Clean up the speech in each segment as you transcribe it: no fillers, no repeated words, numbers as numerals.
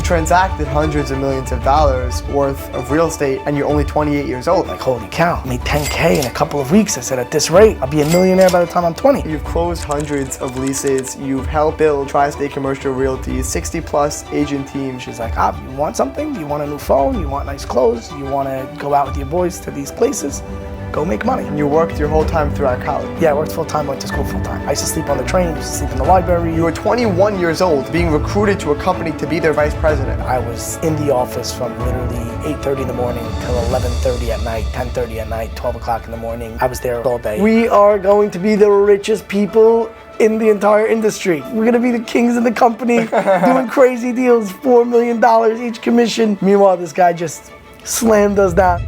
transacted hundreds of millions of dollars worth of real estate and you're only 28 years old. Like, holy cow, I made $10K in a couple of weeks. I said, at this rate, I'll be a millionaire by the time I'm 20. You've closed hundreds of leases. You've helped build TriState Commercial Realty, 60+ agent team. She's like, Avi, you want something? You want a new phone? You want nice clothes? You want to go out with your boys to these places? Go make money. And you worked your whole time throughout college. Yeah, I worked full-time, went to school full-time. I used to sleep on the train, used to sleep in the library. You were 21 years old, being recruited to a company to be their vice president. I was in the office from literally 8:30 in the morning till 11:30 at night, 10:30 at night, 12 o'clock in the morning. I was there all day. We are going to be the richest people in the entire industry. We're gonna be the kings of the company, doing crazy deals, $4 million each commission. Meanwhile, this guy just slammed us down.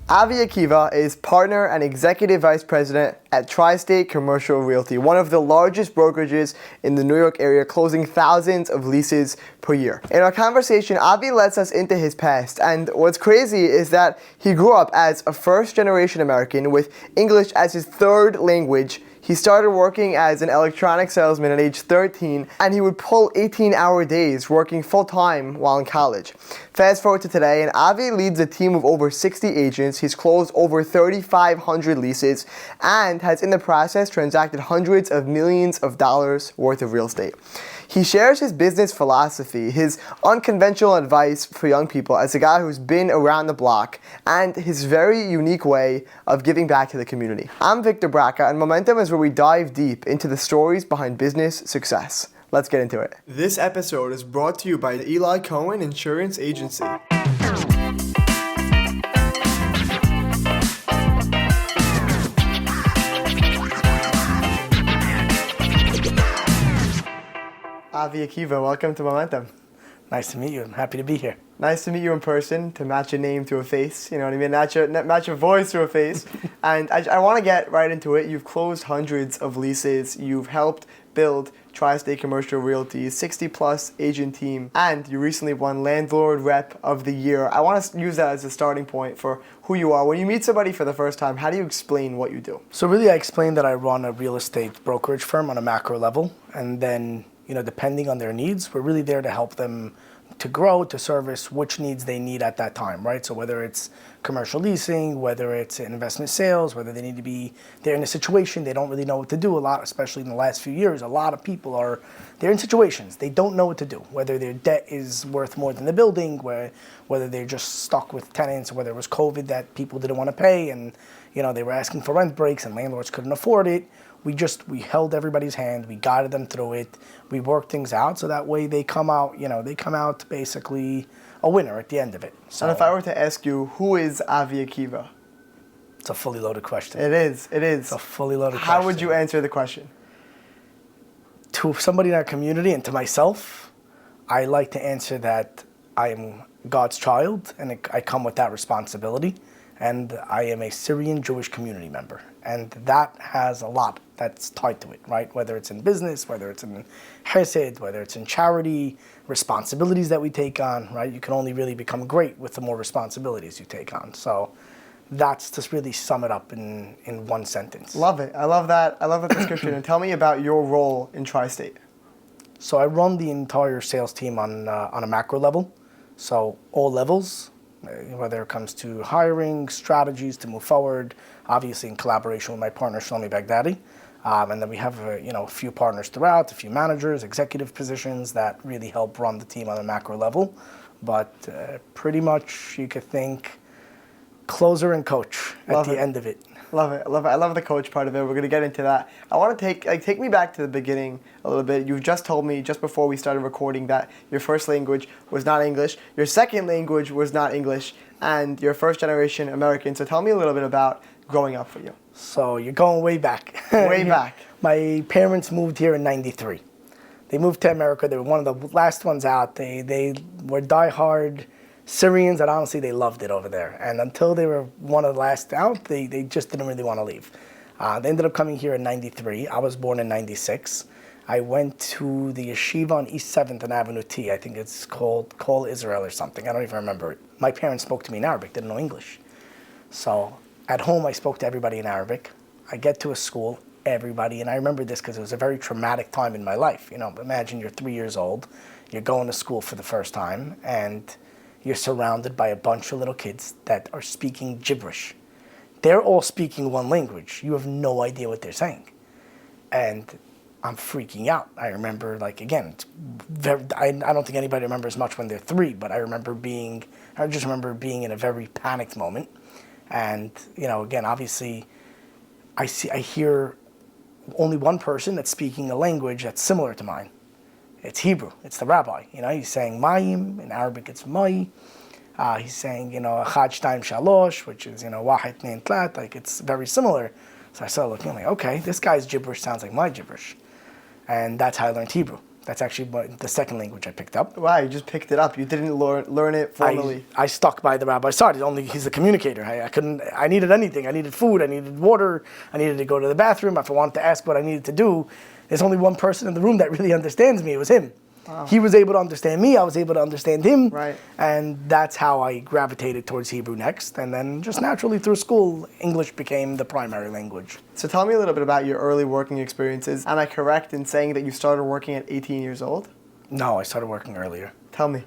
Avi Akiva is partner and executive vice president at TriState Commercial Realty, one of the largest brokerages in the New York area, closing thousands of leases per year. In our conversation, Avi lets us into his past, and what's crazy is that he grew up as a first-generation American with English as his third language. He started working as an electronic salesman at age 13, and he would pull 18-hour days working full-time while in college. Fast forward to today, and Avi leads a team of over 60 agents. He's closed over 3,500 leases and has in the process transacted hundreds of millions of dollars worth of real estate. He shares his business philosophy, his unconventional advice for young people as a guy who's been around the block, and his very unique way of giving back to the community. I'm Victor Braca, and Momentum is where we dive deep into the stories behind business success. Let's get into it. This episode is brought to you by the Eli Cohen Insurance Agency. Avi Akiva, welcome to Momentum. Nice to meet you. I'm happy to be here. Nice to meet you in person, to match a name to a face, you know what I mean? Match a voice to a face. And I want to get right into it. You've closed hundreds of leases. You've helped build TriState Commercial Realty, 60+ agent team, and you recently won Landlord Rep of the Year. I want to use that as a starting point for who you are. When you meet somebody for the first time, how do you explain what you do? So really, I explain that I run a real estate brokerage firm on a macro level, and then, depending on their needs, we're really there to help them to grow, to service which needs they need at that time, right? So whether it's commercial leasing, whether it's investment sales, whether they need to be, they're in a situation they don't really know what to do a lot, especially in the last few years. A lot of people they're in situations they don't know what to do, whether their debt is worth more than the building, whether they're just stuck with tenants, or whether it was COVID that people didn't want to pay and, they were asking for rent breaks and landlords couldn't afford it. We held everybody's hand, we guided them through it, we worked things out so that way they come out basically a winner at the end of it. So, and if I were to ask you, who is Avi Akiva? It's a fully loaded question. It is. It's a fully loaded question. How would you answer the question? To somebody in our community and to myself, I like to answer that I am God's child and I come with that responsibility. And I am a Syrian Jewish community member. And that has a lot that's tied to it, right? Whether it's in business, whether it's in chesed, whether it's in charity, responsibilities that we take on, right? You can only really become great with the more responsibilities you take on. So that's to really sum it up in one sentence. Love it. I love that description. And tell me about your role in TriState. So I run the entire sales team on a macro level. So all levels, whether it comes to hiring, strategies to move forward, obviously in collaboration with my partner, Shlomi Baghdadi. And then we have a few partners throughout, a few managers, executive positions that really help run the team on a macro level. But pretty much you could think closer and coach at the end of it. Love it. I love the coach part of it. We're going to get into that. I want to take me back to the beginning a little bit. You just told me just before we started recording that your first language was not English, your second language was not English, and you're first generation American. So tell me a little bit about growing up for you. So you're going way back. Way back. My parents moved here in '93. They moved to America. They were one of the last ones out. They were diehard Syrians, and honestly, they loved it over there. And until they were one of the last out, they just didn't really want to leave. They ended up coming here in '93. I was born in '96. I went to the yeshiva on East 7th and Avenue T. I think it's called Call Israel or something. I don't even remember it. My parents spoke to me in Arabic, didn't know English. So at home, I spoke to everybody in Arabic. I get to a school, everybody, and I remember this because it was a very traumatic time in my life. Imagine you're 3 years old. you're going to school for the first time, and you're surrounded by a bunch of little kids that are speaking gibberish. They're all speaking one language. You have no idea what they're saying. And I'm freaking out. I remember, like, again, I don't think anybody remembers much when they're 3, but I just remember being in a very panicked moment. And, again, obviously, I hear only one person that's speaking a language that's similar to mine. It's Hebrew. It's the rabbi. He's saying Mayim. In Arabic, it's Mai. He's saying, Chad Shtaim Shalosh, which is, Wahid Nein Tlat. Like, it's very similar. So I started looking, I'm like, okay, this guy's gibberish sounds like my gibberish. And that's how I learned Hebrew. That's actually the second language I picked up. Wow, you just picked it up. You didn't learn it formally. I stuck by the rabbi's side. He's a communicator. I needed anything. I needed food. I needed water. I needed to go to the bathroom. If I wanted to ask what I needed to do, there's only one person in the room that really understands me. It was him. Wow. He was able to understand me. I was able to understand him. Right. And that's how I gravitated towards Hebrew next. And then just naturally through school, English became the primary language. So tell me a little bit about your early working experiences. Am I correct in saying that you started working at 18 years old? No, I started working earlier. Tell me.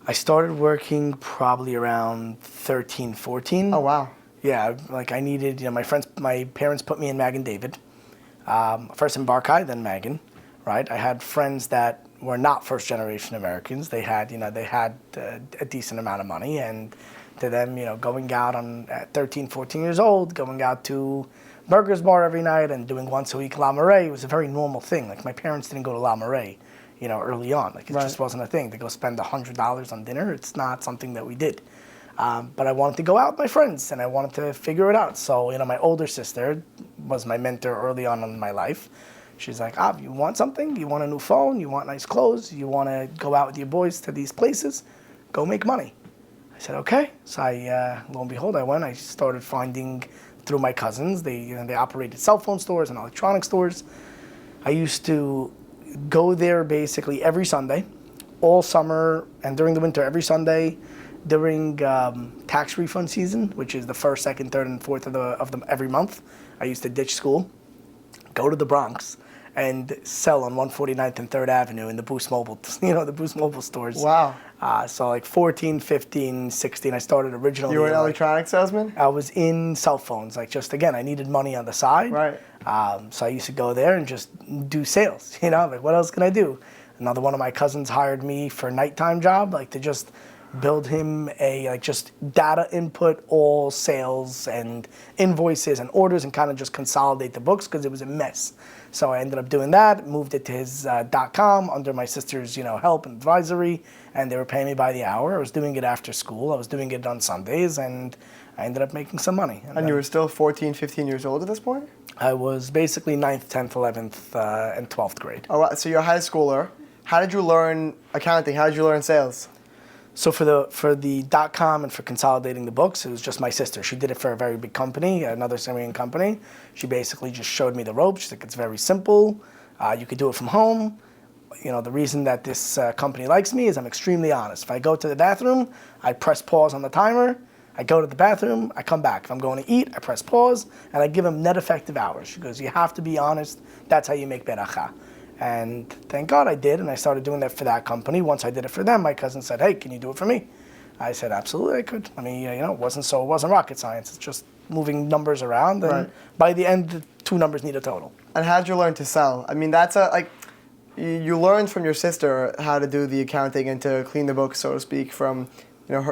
I started working probably around 13, 14. Oh, wow. Yeah, like I needed, my parents put me in Mag and David. First in Barkai, then Magan, right? I had friends that were not first-generation Americans. They had a decent amount of money, and to them, going out at 13, 14 years old, going out to Burgers Bar every night and doing once a week La Marais was a very normal thing. Like, my parents didn't go to La Marais, early on. Like, it Right. just wasn't a thing. To go spend $100 on dinner, it's not something that we did. But I wanted to go out with my friends, and I wanted to figure it out. So, my older sister was my mentor early on in my life. She's like, you want something? You want a new phone? You want nice clothes? You want to go out with your boys to these places? Go make money. I said, okay. So lo and behold, I went. I started finding through my cousins. They operated cell phone stores and electronic stores. I used to go there basically every Sunday, all summer, and during the winter every Sunday. During tax refund season, which is the 1st, 2nd, 3rd, and 4th of them every month, I used to ditch school, go to the Bronx, and sell on 149th and 3rd Avenue in the Boost Mobile, the Boost Mobile stores. Wow. So like 14, 15, 16, I started originally. You were an electronic salesman? I was in cell phones. Like, just, again, I needed money on the side. Right. So I used to go there and just do sales, like, what else can I do? Another one of my cousins hired me for a nighttime job, like, to just build him just data input, all sales and invoices and orders, and kind of just consolidate the books because it was a mess. So I ended up doing that, moved it to his .com under my sister's help and advisory, and they were paying me by the hour. I was doing it after school. I was doing it on Sundays, and I ended up making some money. And you were still 14, 15 years old at this point? I was basically 9th, 10th, 11th, and 12th grade. Oh, wow. So you're a high schooler. How did you learn accounting? How did you learn sales? So for the .com and for consolidating the books, it was just my sister. She did it for a very big company, another Syrian company. She basically just showed me the ropes. She's like, it's very simple. You could do it from home. The reason that this company likes me is I'm extremely honest. If I go to the bathroom, I press pause on the timer. I go to the bathroom, I come back. If I'm going to eat, I press pause, and I give them net effective hours. She goes, you have to be honest. That's how you make beracha. And thank God I did, and I started doing that for that company. Once I did it for them, my cousin said, hey, can you do it for me? I said, absolutely, I could. I mean, it wasn't rocket science. It's just moving numbers around, and Right. by the end, the two numbers need a total. And how did you learn to sell? I mean, that's you learned from your sister how to do the accounting and to clean the books, so to speak, from,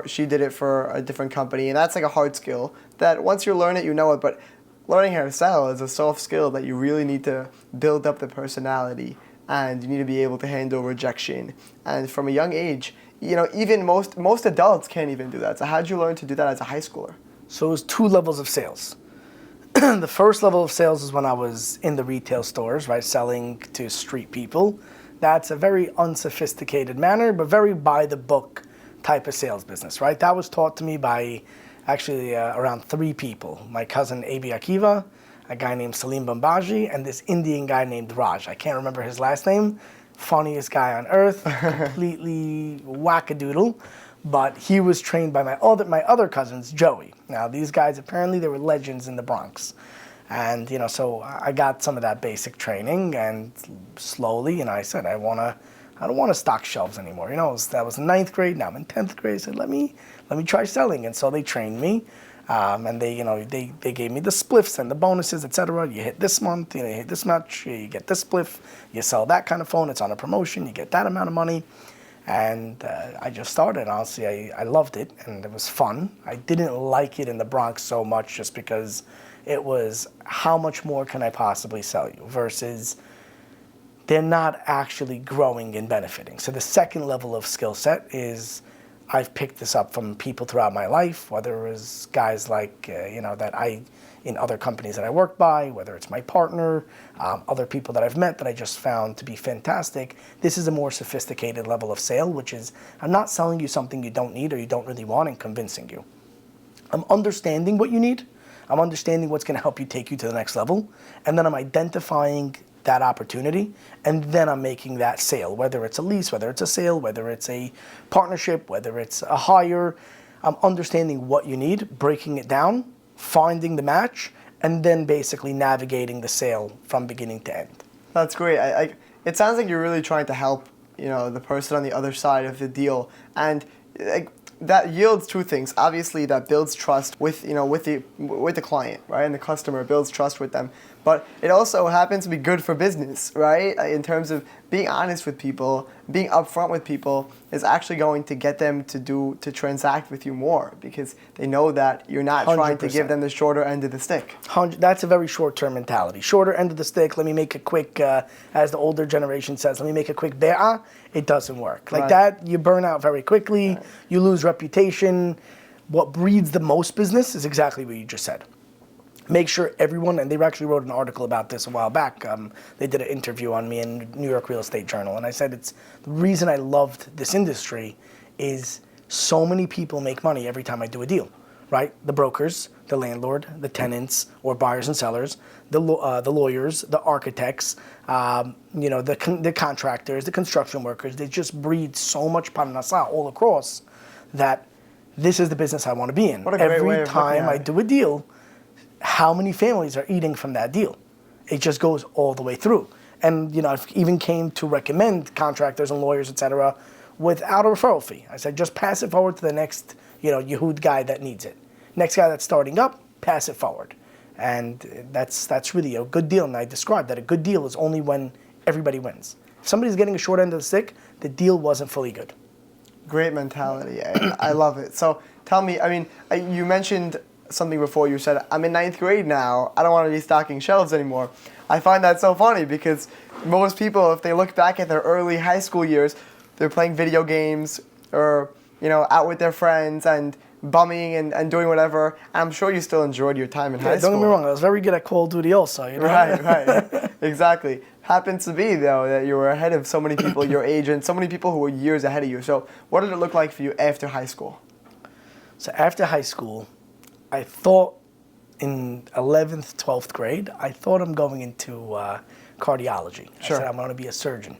she did it for a different company, and that's like a hard skill that once you learn it, you know it, but learning how to sell is a soft skill that you really need to build up the personality, and you need to be able to handle rejection. And from a young age, even most adults can't even do that. So how did you learn to do that as a high schooler? So it was 2 levels of sales. The first level of sales is when I was in the retail stores, right, selling to street people. That's a very unsophisticated manner, but very by-the-book type of sales business, right? That was taught to me by actually around 3 people. My cousin Avi Akiva, a guy named Salim Bambaji, and this Indian guy named Raj. I can't remember his last name. Funniest guy on earth, completely wackadoodle. But he was trained by my other cousins, Joey. Now, these guys, apparently they were legends in the Bronx. And, so I got some of that basic training, and slowly, I said, I want I don't want to stock shelves anymore. That was ninth grade. Now I'm in 10th grade. I said, let me try selling. And so they trained me. And they gave me the spliffs and the bonuses, etc. You hit this month, you hit this much, you get this spliff. You sell that kind of phone, it's on a promotion, you get that amount of money. And I just started. Honestly, I loved it, and it was fun. I didn't like it in the Bronx so much just because it was how much more can I possibly sell you versus they're not actually growing and benefiting. So the second level of skill set is I've picked this up from people throughout my life, whether it was guys like, in other companies that I work by, whether it's my partner, other people that I've met that I just found to be fantastic. This is a more sophisticated level of sale, which is I'm not selling you something you don't need or you don't really want and convincing you. I'm understanding what you need. I'm understanding what's going to help you take you to the next level. And then I'm identifying that opportunity, and then I'm making that sale, whether it's a lease, whether it's a sale, whether it's a partnership, whether it's a hire. I'm understanding what you need, breaking it down, finding the match, and then basically navigating the sale from beginning to end. That's great. It sounds like you're really trying to help, the person on the other side of the deal, and that yields two things. Obviously, that builds trust with the client, right, and the customer builds trust with them. But it also happens to be good for business, right? In terms of being honest with people, being upfront with people is actually going to get them to transact with you more because they know that you're not 100%. Trying to give them the shorter end of the stick. That's a very short-term mentality. Shorter end of the stick. Let me make a quick, as the older generation says, let me make a quick be'ah. It doesn't work. Like that, you burn out very quickly. Right. You lose reputation. What breeds the most business is exactly what you just said. Make sure everyone, and they actually wrote an article about this a while back. They did an interview on me in New York Real Estate Journal, and I said the reason I loved this industry is so many people make money every time I do a deal, right? The brokers, the landlord, the tenants, or buyers and sellers, the lawyers, the architects, the contractors, the construction workers. They just breed so much parnasa all across that this is the business I want to be in. What a great way every of time I do a deal, how many families are eating from that deal? It just goes all the way through. And, I've even came to recommend contractors and lawyers, et cetera, without a referral fee. I said, just pass it forward to the next, Yehud guy that needs it. Next guy that's starting up, pass it forward. And that's really a good deal. And I described that a good deal is only when everybody wins. If somebody's getting a short end of the stick, the deal wasn't fully good. Great mentality. I love it. So tell me, you mentioned something before. You said, I'm in 9th grade now. I don't want to be stocking shelves anymore. I find that so funny because most people, if they look back at their early high school years, they're playing video games or, out with their friends and bumming and doing whatever. I'm sure you still enjoyed your time in high school. Don't get me wrong. I was very good at Call of Duty also. Right. Exactly. Happens to be, though, that you were ahead of so many people your age and so many people who were years ahead of you. So what did it look like for you after high school? So after high school, I thought in 11th, 12th grade, I thought I'm going into cardiology. Sure. I said I'm going to be a surgeon.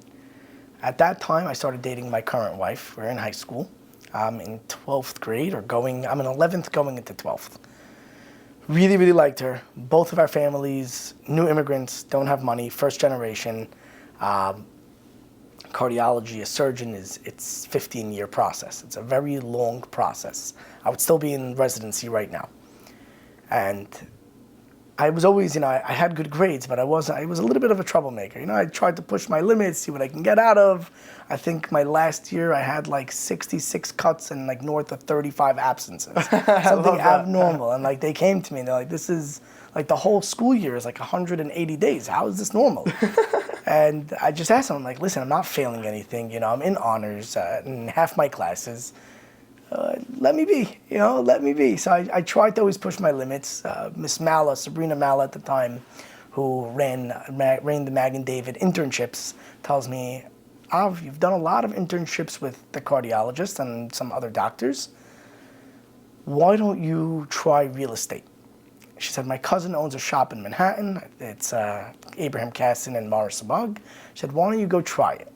At that time, I started dating my current wife. We're in high school. I'm in 12th grade I'm in 11th going into 12th. Really, really liked her. Both of our families, new immigrants, don't have money, first generation. Cardiology, a surgeon, it's a 15-year process. It's a very long process. I would still be in residency right now. And I was always, I had good grades, but I was a little bit of a troublemaker. I tried to push my limits, see what I can get out of. I think my last year I had like 66 cuts and like north of 35 absences. Something abnormal. And like they came to me and they're like, this is like the whole school year is like 180 days. How is this normal? And I just asked them, I'm like, listen, I'm not failing anything. I'm in honors in half my classes. Let me be. So I tried to always push my limits. Miss Mala, Sabrina Mala at the time, who ran the Mag and David internships, tells me, Av, you've done a lot of internships with the cardiologist and some other doctors. Why don't you try real estate? She said, my cousin owns a shop in Manhattan. It's Abraham Casson and Morris Abug. She said, why don't you go try it?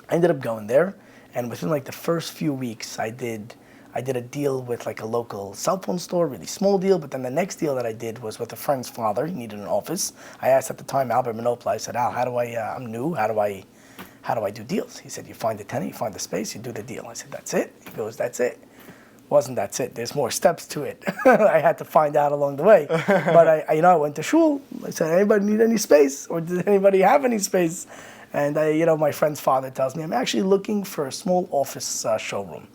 I ended up going there. And within like the first few weeks, I did a deal with like a local cell phone store, really small deal. But then the next deal that I did was with a friend's father. He needed an office. I asked at the time Albert Manopla. I said, Al, I'm new. How how do I do deals? He said, you find the tenant, you find the space, you do the deal. I said, that's it? He goes, that's it. Wasn't that's it. There's more steps to it. I had to find out along the way. But I went to shul. I said, anybody need any space? Or did anybody have any space? And my friend's father tells me, I'm actually looking for a small office showroom.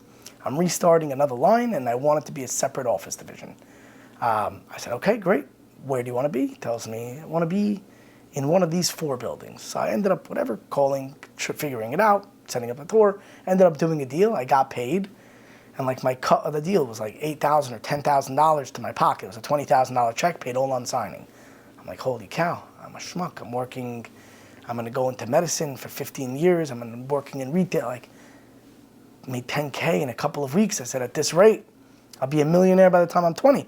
I'm restarting another line, and I want it to be a separate office division. I said, okay, great. Where do you want to be? He tells me, I want to be in one of these 4 buildings. So I ended up, calling, figuring it out, setting up a tour, ended up doing a deal. I got paid. And like my cut of the deal was like $8,000 or $10,000 to my pocket. It was a $20,000 check paid all on signing. I'm like, holy cow, I'm a schmuck. I'm going to go into medicine for 15 years. I'm working in retail. Like, made $10K in a couple of weeks. I said, at this rate, I'll be a millionaire by the time I'm 20.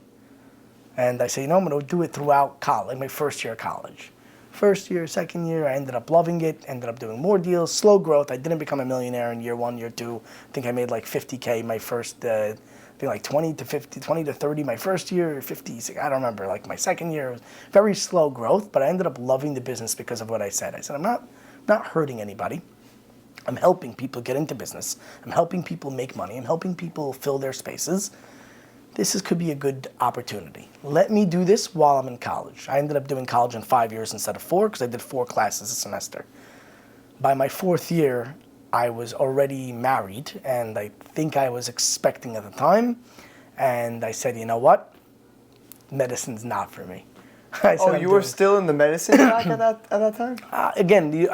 And I said, I'm going to do it throughout college, my first year of college. First year, second year, I ended up loving it, ended up doing more deals, slow growth. I didn't become a millionaire in year 1, year 2. I think I made like $50K my first, I think like 20 to 30 my first year, 50, I don't remember, like my second year. It was very slow growth, but I ended up loving the business because of what I said. I said, I'm not hurting anybody. I'm helping people get into business. I'm helping people make money. I'm helping people fill their spaces. Could be a good opportunity. Let me do this while I'm in college. I ended up doing college in 5 years instead of 4 because I did 4 classes a semester. By my 4th year, I was already married, and I think I was expecting at the time. And I said, you know what? Medicine's not for me. You were still in the medicine track at that time? Again,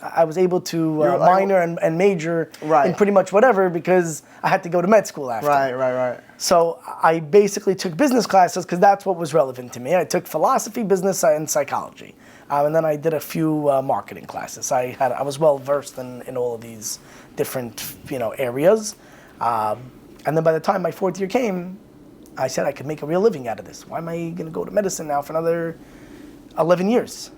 I was able to minor and major in pretty much whatever because I had to go to med school after. Right. So I basically took business classes because that's what was relevant to me. I took philosophy, business, and psychology. And then I did a few marketing classes. I was well versed in all of these different areas. And then by the time my 4th year came, I said I could make a real living out of this. Why am I going to go to medicine now for another 11 years?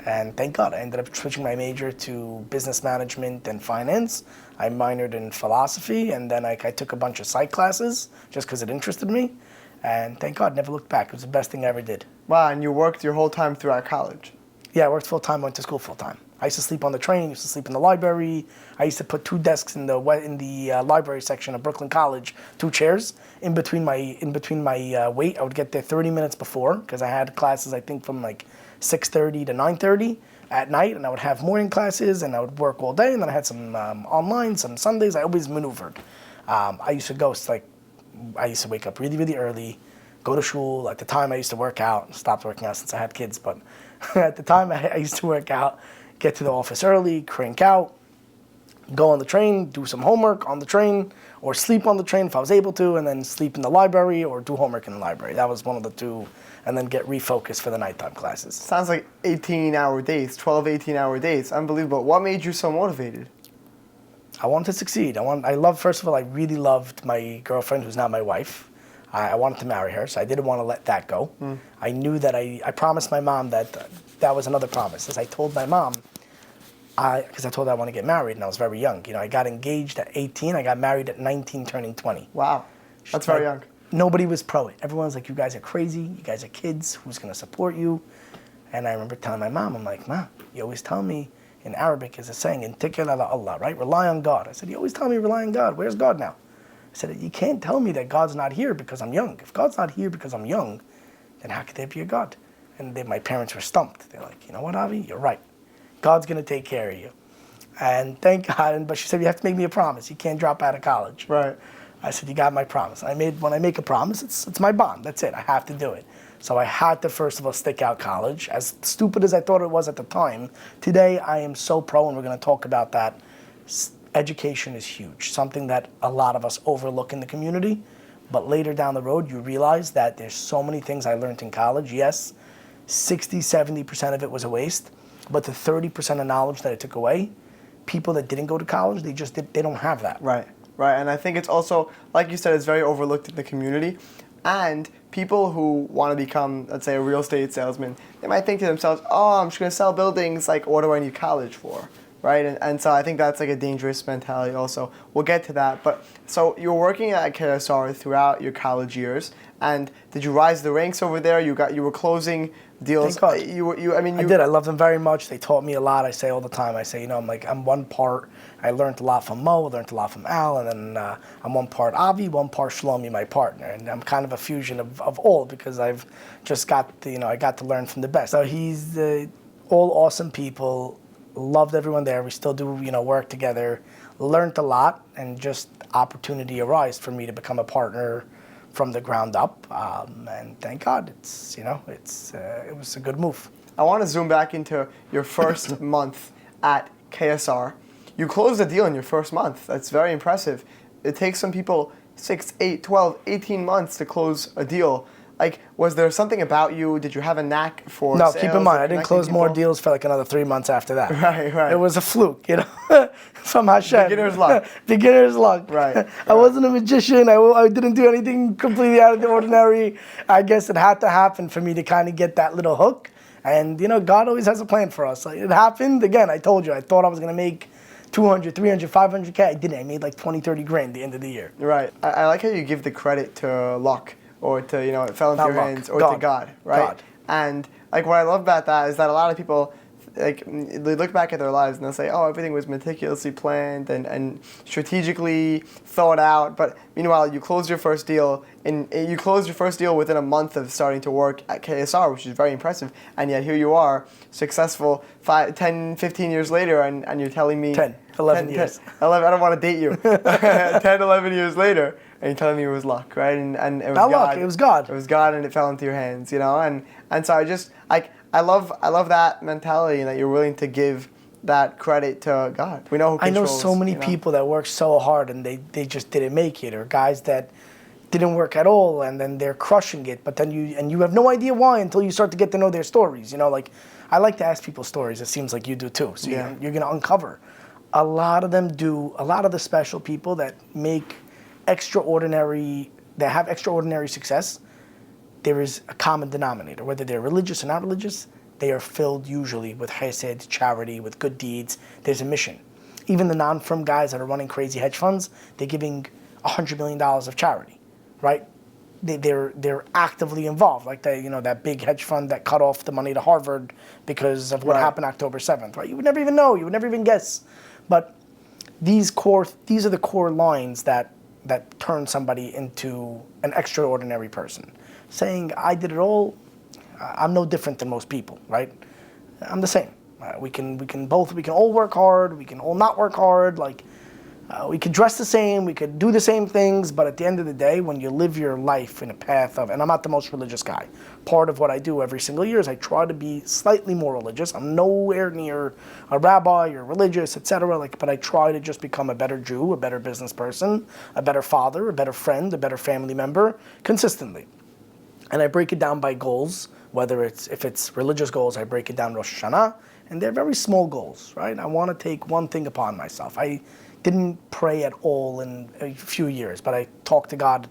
And thank God, I ended up switching my major to business management and finance. I minored in philosophy, and then I took a bunch of psych classes just because it interested me. And thank God, never looked back. It was the best thing I ever did. Wow, and you worked your whole time throughout college? Yeah, I worked full-time, went to school full-time. I used to sleep on the train, used to sleep in the library. I used to put 2 desks in the library section of Brooklyn College, 2 chairs. In between my wait, I would get there 30 minutes before because I had classes, I think, from like 6:30 to 9:30 at night, and I would have morning classes, and I would work all day, and then I had some online, some Sundays. I always maneuvered. I used to wake up really, really early, go to shul. At the time, I used to work out. Stopped working out since I had kids, but at the time, I used to work out. Get to the office early, crank out, go on the train, do some homework on the train, or sleep on the train if I was able to, and then sleep in the library or do homework in the library. That was one of the 2, and then get refocused for the nighttime classes. Sounds like 18-hour days, 12, 18-hour days. Unbelievable. What made you so motivated? I wanted to succeed. First of all, I really loved my girlfriend, who's now my wife. I wanted to marry her, so I didn't want to let that go. I knew that I promised my mom that was another promise. As I told my mom, because I told her I want to get married, and I was very young. I got engaged at 18. I got married at 19, turning 20. Wow, that's very young. Nobody was pro it. Everyone was like, you guys are crazy. You guys are kids. Who's going to support you? And I remember telling my mom, I'm like, Mom, you always tell me in Arabic is a saying, "Intikal ala Allah," right? Rely on God. I said, you always tell me rely on God. Where's God now? I said, you can't tell me that God's not here because I'm young. If God's not here because I'm young, then how could there be a God? And my parents were stumped. They're like, you know what, Avi? You're right. God's going to take care of you. And thank God. But she said, you have to make me a promise. You can't drop out of college. Right. I said, you got my promise. When I make a promise, it's my bond. That's it. I have to do it. So I had to, first of all, stick out college. As stupid as I thought it was at the time, today I am so pro, and we're going to talk about that. Education is huge, something that a lot of us overlook in the community. But later down the road, you realize that there's so many things I learned in college. Yes, 60, 70% of it was a waste. But the 30% of knowledge that I took away, people that didn't go to college, they don't have that. Right. And I think it's also, like you said, it's very overlooked in the community. And people who want to become, let's say, a real estate salesman, they might think to themselves, oh, I'm just going to sell buildings, like, what do I need college for? right? And so I think that's like a dangerous mentality also. We'll get to that. But so you were working at KSR throughout your college years, and did you rise the ranks over there? You were closing deals. Thank God. I did. I love them very much. They taught me a lot. I say all the time. I say, I'm one part. I learned a lot from Mo. I learned a lot from Al, and then I'm one part Avi, one part Shlomi, my partner, and I'm kind of a fusion of all because I've just got I got to learn from the best. So he's all awesome people. Loved everyone there. We still do work together. Learned a lot, and just opportunity arose for me to become a partner from the ground up, and thank God it was a good move. I want to zoom back into your first month at KSR. You closed a deal in your first month. That's very impressive. It takes some people 6, 8, 12, 18 months to close a deal. Like, was there something about you? Did you have a knack for No, sales, keep in mind, I didn't close people? more deals for like another 3 months after that. Right. It was a fluke, from Hashem. Beginner's luck. Beginner's luck. Right. I wasn't a magician. I didn't do anything completely out of the ordinary. I guess it had to happen for me to kind of get that little hook. And, God always has a plan for us. Like, it happened. Again, I told you, I thought I was going to make 200, 300, 500K. I didn't. I made like 20, 30 grand at the end of the year. Right. I like how you give the credit to luck, or to, it fell into Not your luck. hands, or God. to God, right? God. And like what I love about that is that a lot of people, like, they look back at their lives and they'll say, oh, everything was meticulously planned and strategically thought out. But meanwhile, you closed your first deal within a month of starting to work at KSR, which is very impressive. And yet here you are, successful 10, 15 years later, and you're telling me 11 years. 11, I don't want to date you. 10, 11 years later, and you're telling me it was luck, right? And it was Not God. luck, it was God. It was God, and it fell into your hands, And so I love that mentality, that you're willing to give that credit to God. We know who controls. I know so many people that work so hard and they just didn't make it, or guys that didn't work at all and then they're crushing it, but then you have no idea why until you start to get to know their stories. Like, I like to ask people stories. It seems like you do too. So you're going to uncover. A lot of them do. A lot of the special people that make that have extraordinary success, there is a common denominator. Whether they're religious or not religious, they are filled usually with chesed, charity, with good deeds. There's a mission. Even the non-firm guys that are running crazy hedge funds, they're giving $100 million of charity, right? They're actively involved, like that big hedge fund that cut off the money to Harvard because of what happened October 7th, right? You would never even know, you would never even guess. But these are the core lines that turn somebody into an extraordinary person. Saying, I did it all, I'm no different than most people, right? I'm the same. We can all work hard, we can all not work hard, we could dress the same, we could do the same things, but at the end of the day, when you live your life in a path of, and I'm not the most religious guy, part of what I do every single year is I try to be slightly more religious. I'm nowhere near a rabbi or religious, etc. But I try to just become a better Jew, a better business person, a better father, a better friend, a better family member, consistently. And I break it down by goals, if it's religious goals, I break it down Rosh Hashanah, and they're very small goals, right? I want to take one thing upon myself. I didn't pray at all in a few years, but I talked to God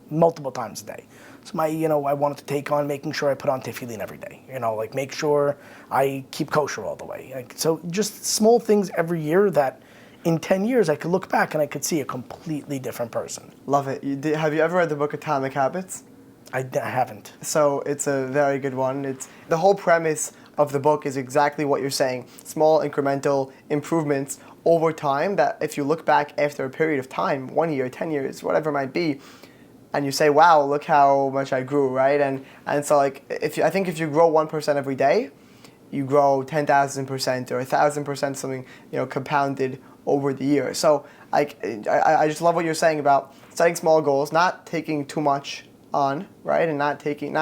multiple times a day. So I wanted to take on making sure I put on tefillin every day. Make sure I keep kosher all the way. So just small things every year that in 10 years I could look back and I could see a completely different person. Love it. Have you ever read the book Atomic Habits? I haven't. So it's a very good one. The whole premise of the book is exactly what you're saying. Small incremental improvements over time that if you look back after a period of time, 1 year, 10 years, whatever it might be, and you say, wow, look how much I grew, right? And so I think if you grow 1% every day, you grow 10,000% or 1,000%, something, compounded over the year. So I just love what you're saying about setting small goals, not taking too much on, right? And not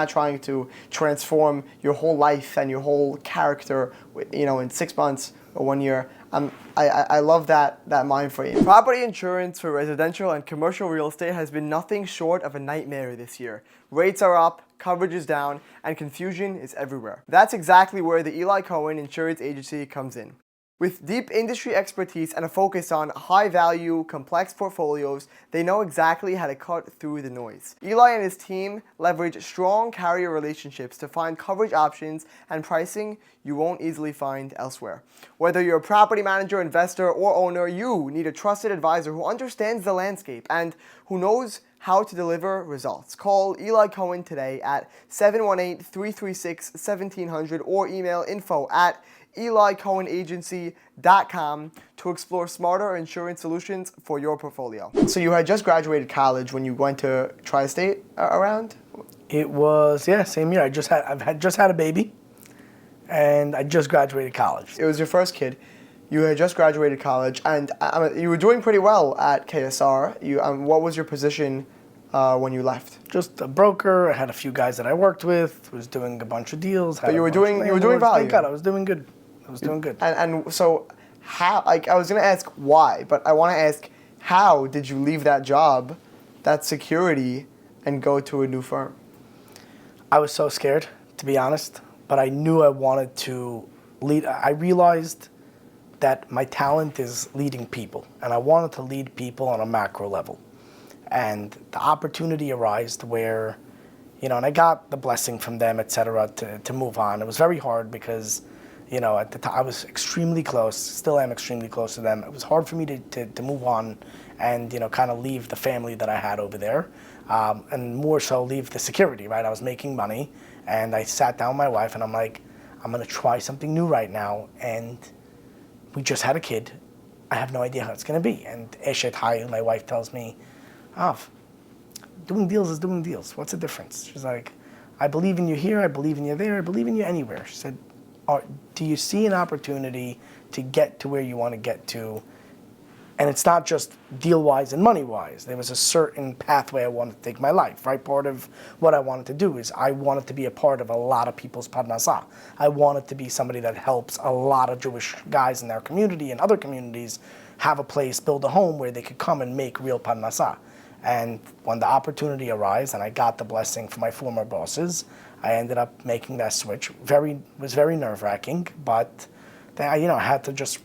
trying to transform your whole life and your whole character, in 6 months or 1 year. I love that mind frame. Property insurance for residential and commercial real estate has been nothing short of a nightmare this year. Rates are up, coverage is down, and confusion is everywhere. That's exactly where the Eli Cohen Insurance Agency comes in. With deep industry expertise and a focus on high-value, complex portfolios, they know exactly how to cut through the noise. Eli and his team leverage strong carrier relationships to find coverage options and pricing you won't easily find elsewhere. Whether you're a property manager, investor, or owner, you need a trusted advisor who understands the landscape and who knows how to deliver results. Call Eli Cohen today at 718-336-1700 or email info@EliCohenAgency.com to explore smarter insurance solutions for your portfolio. So you had just graduated college when you went to TriState around? It was, same year. I've just had a baby, and I just graduated college. It was your first kid. You had just graduated college, and you were doing pretty well at KSR. What was your position when you left? Just a broker. I had a few guys that I worked with. Was doing a bunch of deals. But you were doing value. Thank God, I was doing good. And so how? I was gonna ask why, but I want to ask how did you leave that job, that security, and go to a new firm? I was so scared, to be honest, but I knew I wanted to lead. I realized that my talent is leading people, and I wanted to lead people on a macro level. And the opportunity arose where, and I got the blessing from them, et cetera, to move on. It was very hard because, at the time I was extremely close, still am extremely close to them. It was hard for me to move on and, kind of leave the family that I had over there, and more so leave the security, right? I was making money, and I sat down with my wife, and I'm like, I'm going to try something new right now, and we just had a kid. I have no idea how it's going to be. And Eshet Hai, my wife, tells me, doing deals is doing deals. What's the difference? She's like, I believe in you here, I believe in you there, I believe in you anywhere. She said, do you see an opportunity to get to where you want to get to? And it's not just deal-wise and money-wise. There was a certain pathway I wanted to take my life, right? Part of what I wanted to do is I wanted to be a part of a lot of people's parnasah. I wanted to be somebody that helps a lot of Jewish guys in their community and other communities have a place, build a home where they could come and make real parnasah. And when the opportunity arose and I got the blessing from my former bosses, I ended up making that switch. Was very nerve-wracking, but I had to just.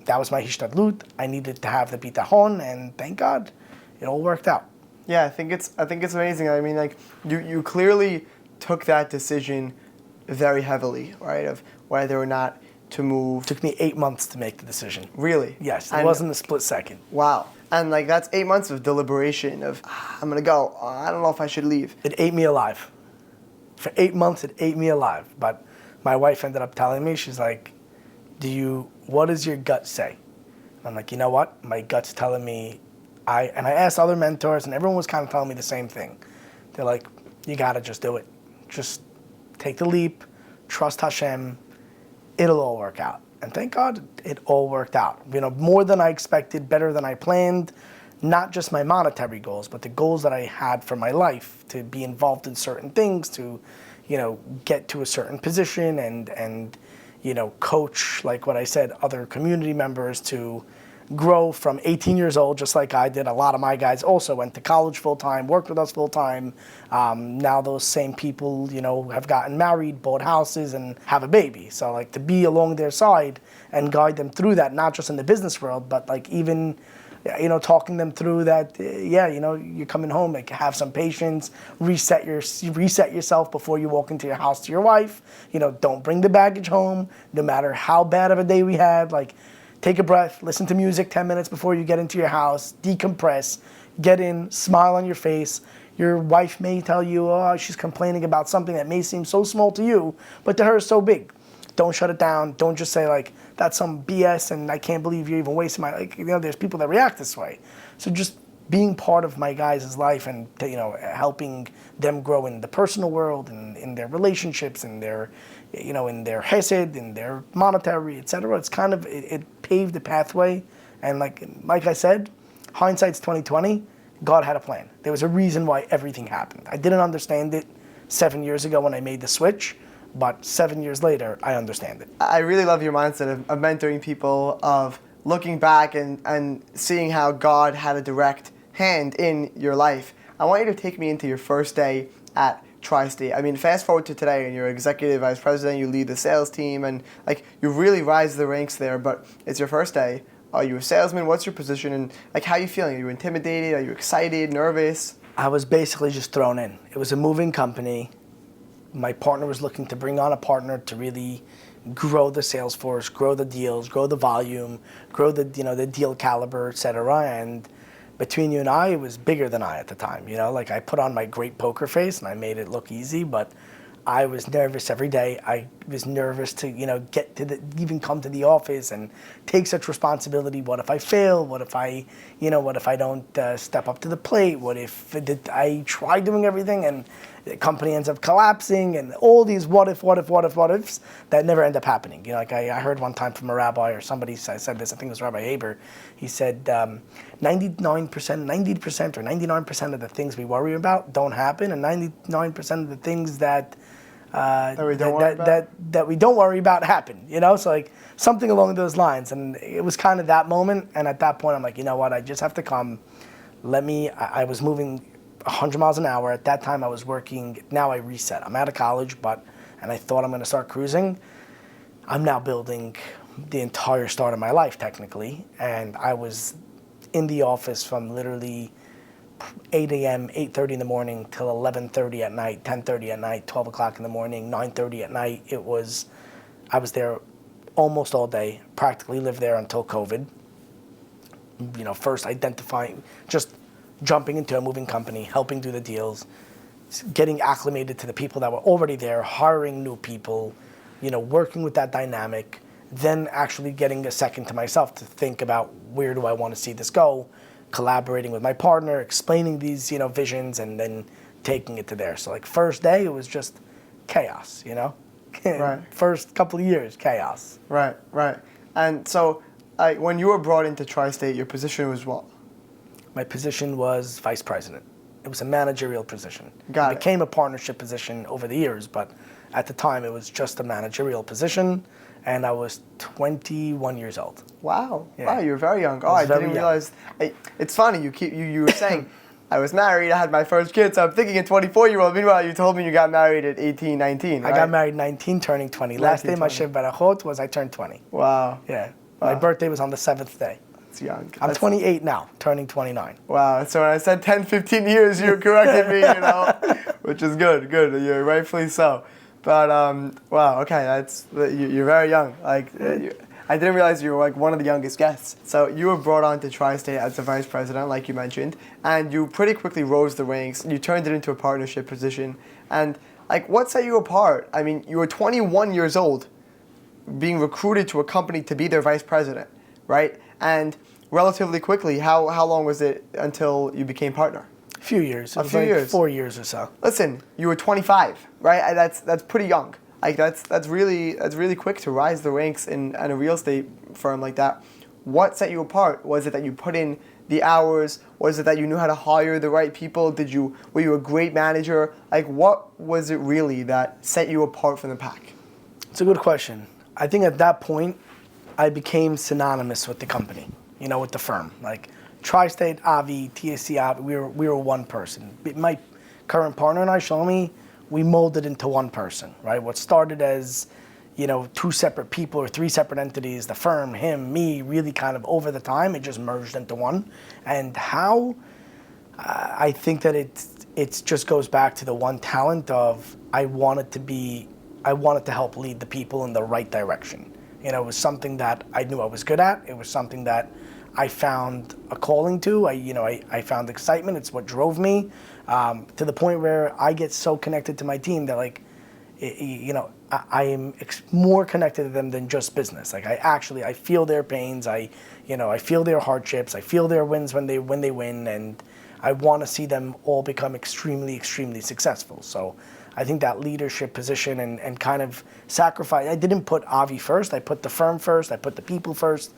That was my hishtadlut. I needed to have the bitachon, and thank God, it all worked out. Yeah, I think it's amazing. I mean, like you clearly took that decision very heavily, right? Of whether or not to move. It took me 8 months to make the decision. Really? Yes, it wasn't a split second. Wow. And like that's 8 months of deliberation of I'm gonna go. I don't know if I should leave. It ate me alive. For 8 months, it ate me alive. But my wife ended up telling me, she's like, what does your gut say? And I'm like, you know what? My gut's telling me, I asked other mentors, and everyone was kind of telling me the same thing. They're like, you gotta just do it. Just take the leap, trust Hashem, it'll all work out. And thank God it all worked out. More than I expected, better than I planned. Not just my monetary goals, but the goals that I had for my life, to be involved in certain things, to, get to a certain position and coach, like what I said, other community members to grow from 18 years old, just like I did. A lot of my guys also went to college full-time, worked with us full-time. Now those same people, have gotten married, bought houses, and have a baby. So, like, to be along their side and guide them through that, not just in the business world, but, like, even talking them through that, you're coming home, like, have some patience, reset yourself before you walk into your house to your wife. Don't bring the baggage home, no matter how bad of a day we had. Like, take a breath, listen to music 10 minutes before you get into your house, decompress, get in, smile on your face. Your wife may tell you, she's complaining about something that may seem so small to you, but to her is so big. Don't shut it down. Don't just say, like, that's some BS and I can't believe you're even wasting my, there's people that react this way. So just being part of my guys' life and, helping them grow in the personal world and in their relationships and their, in their hesed, in their monetary, et cetera. It's kind of, it paved the pathway. And like I said, hindsight's 2020. God had a plan. There was a reason why everything happened. I didn't understand it 7 years ago when I made the switch. But 7 years later, I understand it. I really love your mindset of mentoring people, of looking back and seeing how God had a direct hand in your life. I want you to take me into your first day at TriState. I mean, fast forward to today, and you're executive vice president. You lead the sales team, and like you really rise the ranks there. But it's your first day. Are you a salesman? What's your position? And like, how are you feeling? Are you intimidated? Are you excited? Nervous? I was basically just thrown in. It was a moving company. My partner was looking to bring on a partner to really grow the sales force, grow the deals, grow the volume, grow the the deal caliber, et cetera. And between you and I, it was bigger than I at the time. Like I put on my great poker face and I made it look easy, but I was nervous every day. I was nervous to get to even come to the office and take such responsibility. What if I fail? What if I don't step up to the plate? What if I try doing everything and the company ends up collapsing, and all these what ifs that never end up happening. Like I heard one time from a rabbi or somebody said this, I think it was Rabbi Haber. He said 99%, 90% or 99% of the things we worry about don't happen, and 99% of the things that we don't worry about happen. So like something along those lines. And it was kind of that moment, and at that point I'm like, you know what, I just have to come. I was moving 100 miles an hour. At that time I was working, now I reset. I'm out of college, and I thought I'm going to start cruising. I'm now building the entire start of my life technically, and I was in the office from literally 8 a.m., 8:30 in the morning till 11:30 at night, 10:30 at night, 12 o'clock in the morning, 9:30 at night. I was there almost all day, practically lived there until COVID. First identifying, just jumping into a moving company, helping do the deals, getting acclimated to the people that were already there, hiring new people, working with that dynamic, then actually getting a second to myself to think about where do I want to see this go, collaborating with my partner, explaining these, visions, and then taking it to there. So like first day, it was just chaos, Right. First couple of years, chaos. Right. And so when you were brought into TriState, your position was what? My position was vice president. It was a managerial position. Got it. It became a partnership position over the years, but at the time it was just a managerial position, and I was 21 years old. Wow. Yeah. Wow, you were very young. I didn't realize. It's funny, you were saying, I was married, I had my first kid, so I'm thinking a 24-year-old. Meanwhile, you told me you got married at 18, 19, right? I got married 19, turning 20. Last day my Shiv Barachot was I turned 20. Wow. Yeah. My birthday was on the 7th day. It's young. I'm 28 now, turning 29. Wow. So when I said 10, 15 years, you corrected me, which is good. You're rightfully so. But, wow, okay, you're very young. I didn't realize you were like one of the youngest guests. So you were brought on to TriState as the vice president, like you mentioned, and you pretty quickly rose the ranks. You turned it into a partnership position. And like, what set you apart? I mean, you were 21 years old, being recruited to a company to be their vice president, right? And relatively quickly, how long was it until you became partner? A few years. A few years. 4 years or so. Listen, you were 25, right? That's pretty young. Like that's really quick to rise the ranks in a real estate firm like that. What set you apart? Was it that you put in the hours? Was it that you knew how to hire the right people? Were you a great manager? Like what was it really that set you apart from the pack? It's a good question. I think at that point, I became synonymous with the company, with the firm. Like TriState, Avi, TAC, Avi, we were one person. My current partner and I, Shlomi, we molded into one person, right? What started as, two separate people or three separate entities, the firm, him, me, really kind of over the time, it just merged into one. And how, I think that it just goes back to the one talent of I wanted to help lead the people in the right direction. It was something that I knew I was good at. It was something that I found a calling to. I found excitement. It's what drove me to the point where I get so connected to my team that I am more connected to them than just business. Like I feel their pains. I feel their hardships. I feel their wins when they win, and I want to see them all become extremely, extremely successful. So I think that leadership position and kind of sacrifice. I didn't put Avi first. I put the firm first. I put the people first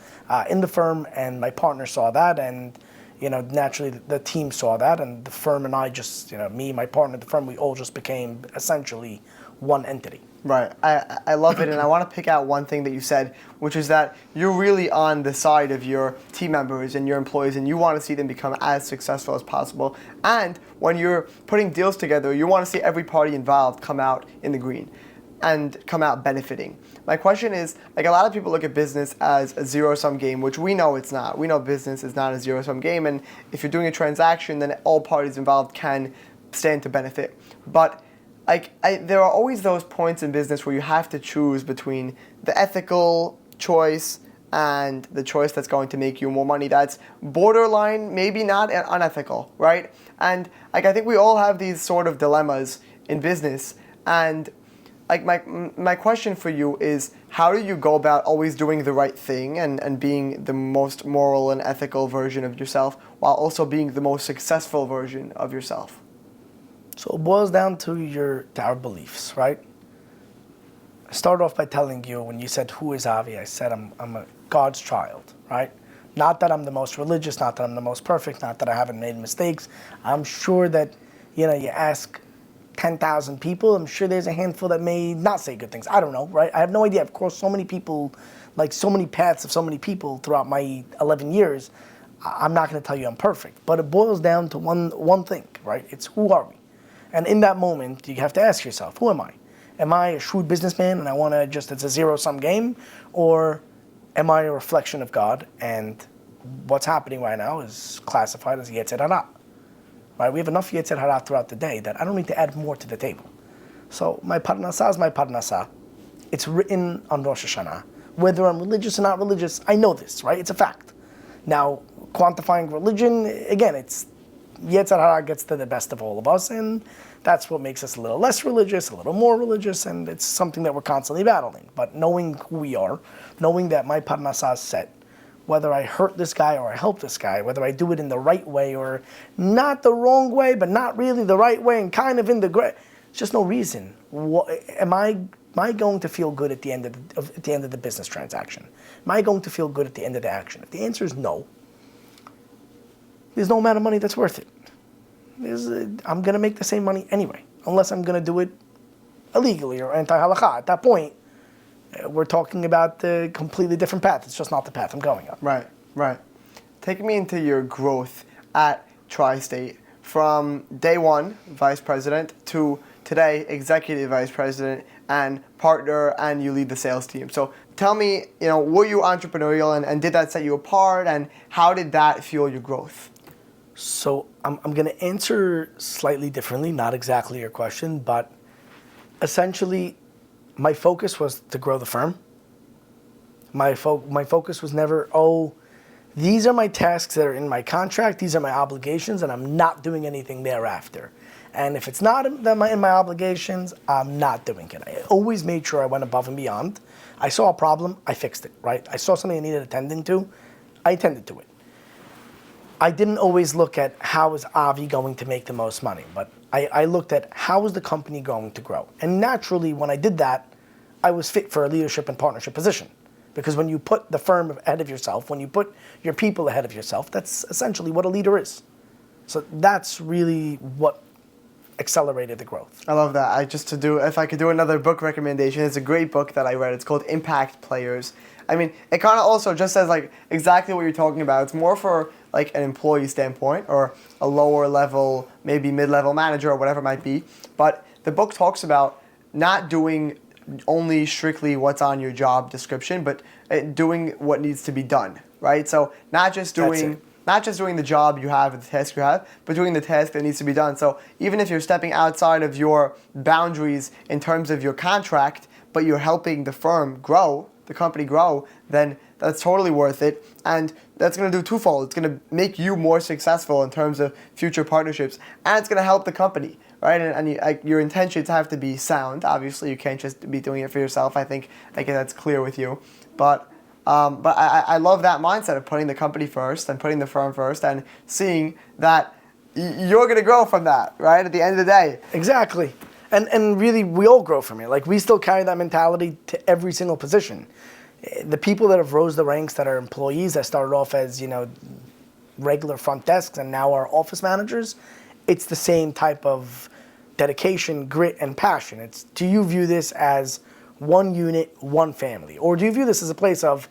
in the firm, and my partner saw that, and naturally the team saw that, and the firm and I just, me, my partner, the firm, we all just became essentially one entity. Right. I love it, and I want to pick out one thing that you said, which is that you're really on the side of your team members and your employees, and you want to see them become as successful as possible. And when you're putting deals together, you want to see every party involved come out in the green and come out benefiting. My question is, like, a lot of people look at business as a zero-sum game, which we know it's not. We know business is not a zero-sum game, and if you're doing a transaction, then all parties involved can stand to benefit. But there are always those points in business where you have to choose between the ethical choice and the choice that's going to make you more money. That's borderline, maybe not unethical, right? And I think we all have these sort of dilemmas in business. And my question for you is, how do you go about always doing the right thing and being the most moral and ethical version of yourself while also being the most successful version of yourself? So it boils down to our beliefs, right? I started off by telling you, when you said, who is Avi? I said, I'm a God's child, right? Not that I'm the most religious, not that I'm the most perfect, not that I haven't made mistakes. I'm sure that, you ask 10,000 people, I'm sure there's a handful that may not say good things. I don't know, right? I have no idea. Of course, so many people, so many paths of so many people throughout my 11 years, I'm not going to tell you I'm perfect. But it boils down to one thing, right? It's, who are we? And in that moment, you have to ask yourself, who am I? Am I a shrewd businessman and I want to it's a zero-sum game? Or am I a reflection of God? And what's happening right now is classified as Yetzer Hara. Right? We have enough Yetzer Hara throughout the day that I don't need to add more to the table. So my parnasah is my parnasah. It's written on Rosh Hashanah. Whether I'm religious or not religious, I know this, right? It's a fact. Now, quantifying religion, again, it's Yetzer Hara gets to the best of all of us, and that's what makes us a little less religious, a little more religious, and it's something that we're constantly battling. But knowing who we are, knowing that my parnasah is set, whether I hurt this guy or I help this guy, whether I do it in the right way or not the wrong way, but not really the right way and kind of in the gray, there's just no reason. Am I going to feel good at the end of the business transaction? Am I going to feel good at the end of the action? If the answer is no, there's no amount of money that's worth it. I'm going to make the same money anyway, unless I'm going to do it illegally or anti-halakha. At that point, we're talking about a completely different path. It's just not the path I'm going on. Right. Take me into your growth at TriState from day one, vice president, to today, executive vice president and partner, and you lead the sales team. So tell me, were you entrepreneurial and did that set you apart, and how did that fuel your growth? So I'm going to answer slightly differently, not exactly your question, but essentially my focus was to grow the firm. My focus was never, these are my tasks that are in my contract, these are my obligations, and I'm not doing anything thereafter. And if it's not in my obligations, I'm not doing it. I always made sure I went above and beyond. I saw a problem, I fixed it, right? I saw something I needed attending to, I attended to it. I didn't always look at how is Avi going to make the most money, but I looked at how is the company going to grow. And naturally, when I did that, I was fit for a leadership and partnership position. Because when you put the firm ahead of yourself, when you put your people ahead of yourself, that's essentially what a leader is. So that's really what accelerated the growth. I love that. If I could do another book recommendation, it's a great book that I read. It's called Impact Players. I mean, it kind of also just says exactly what you're talking about. It's more for an employee standpoint or a lower level, maybe mid-level manager or whatever it might be. But the book talks about not doing only strictly what's on your job description, but doing what needs to be done, right? So not just doing the job you have, the task you have, but doing the task that needs to be done. So even if you're stepping outside of your boundaries in terms of your contract, but you're helping the firm grow, the company grow, then that's totally worth it. And that's going to do twofold. It's going to make you more successful in terms of future partnerships, and it's going to help the company, right? And your intentions have to be sound. Obviously, you can't just be doing it for yourself. I think that's clear with you. But I love that mindset of putting the company first and putting the firm first and seeing that you're going to grow from that, right? At the end of the day. Exactly. And really, we all grow from it. We still carry that mentality to every single position. The people that have rose the ranks that are employees that started off as, regular front desks and now are office managers, it's the same type of dedication, grit, and passion. It's, do you view this as one unit, one family? Or do you view this as a place of,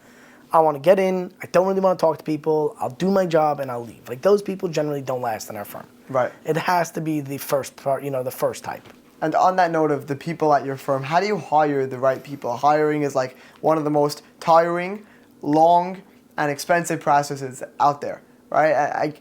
I want to get in, I don't really want to talk to people, I'll do my job and I'll leave. Like, those people generally don't last in our firm. Right. It has to be the first part, the first type. And on that note of the people at your firm, how do you hire the right people? Hiring is like one of the most tiring, long, and expensive processes out there, right?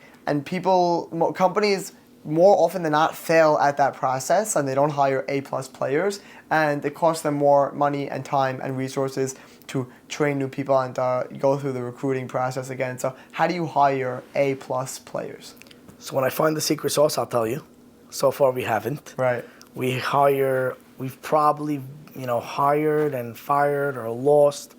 Companies more often than not fail at that process, and they don't hire A-plus players, and it costs them more money and time and resources to train new people and go through the recruiting process again. So how do you hire A-plus players? So when I find the secret sauce, I'll tell you. So far, we haven't. Right. We've probably, hired and fired or lost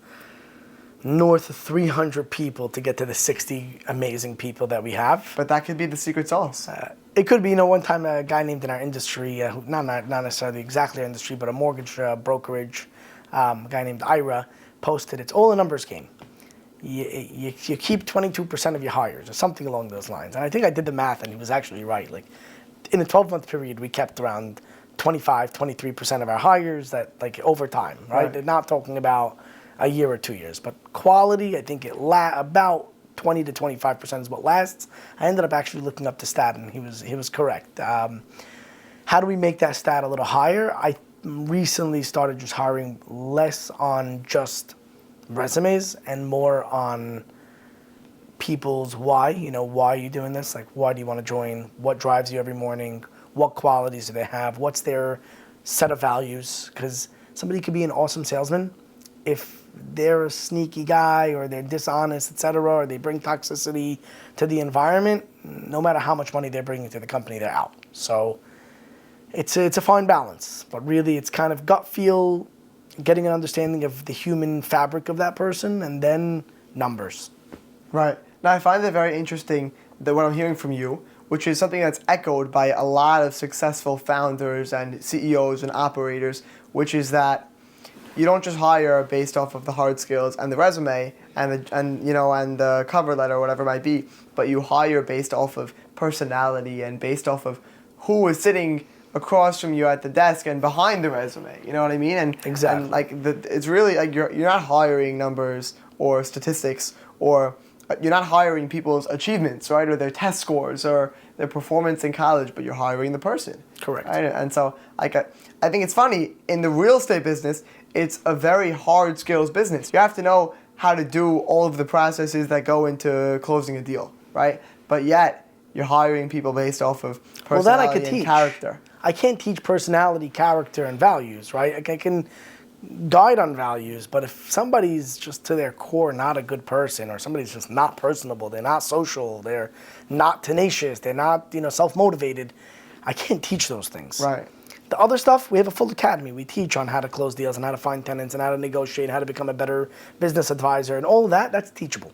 north of 300 people to get to the 60 amazing people that we have. But that could be the secret sauce. It could be, one time a guy named in our industry, not necessarily exactly our industry, but a mortgage brokerage, a guy named Ira, posted, it's all a numbers game. You keep 22% of your hires or something along those lines. And I think I did the math and he was actually right. Like, in a 12-month period, we kept around 23% of our hires over time, right? They're not talking about a year or 2 years, but quality, I think about 20 to 25% is what lasts. I ended up actually looking up the stat and he was correct. How do we make that stat a little higher? I recently started just hiring less on just resumes and more on people's why. Why are you doing this? Like, why do you want to join? What drives you every morning? What qualities do they have? What's their set of values? Because somebody could be an awesome salesman if they're a sneaky guy or they're dishonest, etc., or they bring toxicity to the environment. No matter how much money they're bringing to the company, they're out. So it's a fine balance, but really it's kind of gut feel, getting an understanding of the human fabric of that person, and then numbers. Right. Now, I find it very interesting that what I'm hearing from you, which is something that's echoed by a lot of successful founders and CEOs and operators, which is that you don't just hire based off of the hard skills and the resume and the cover letter or whatever it might be, but you hire based off of personality and based off of who is sitting across from you at the desk and behind the resume. You know what I mean? And exactly. And it's really like you're not hiring numbers or statistics, or you're not hiring people's achievements, right, or their test scores or their performance in college, but you're hiring the person. Correct. Right? And so I think it's funny, in the real estate business, it's a very hard skills business. You have to know how to do all of the processes that go into closing a deal, right? But yet you're hiring people based off of personality and character. I can't teach personality, character, and values, right? I can guide on values, but if somebody's just to their core not a good person, or somebody's just not personable, they're not social, they're not tenacious, they're not self-motivated, I can't teach those things. Right. The other stuff, we have a full academy. We teach on how to close deals and how to find tenants and how to negotiate and how to become a better business advisor, and all of that, that's teachable.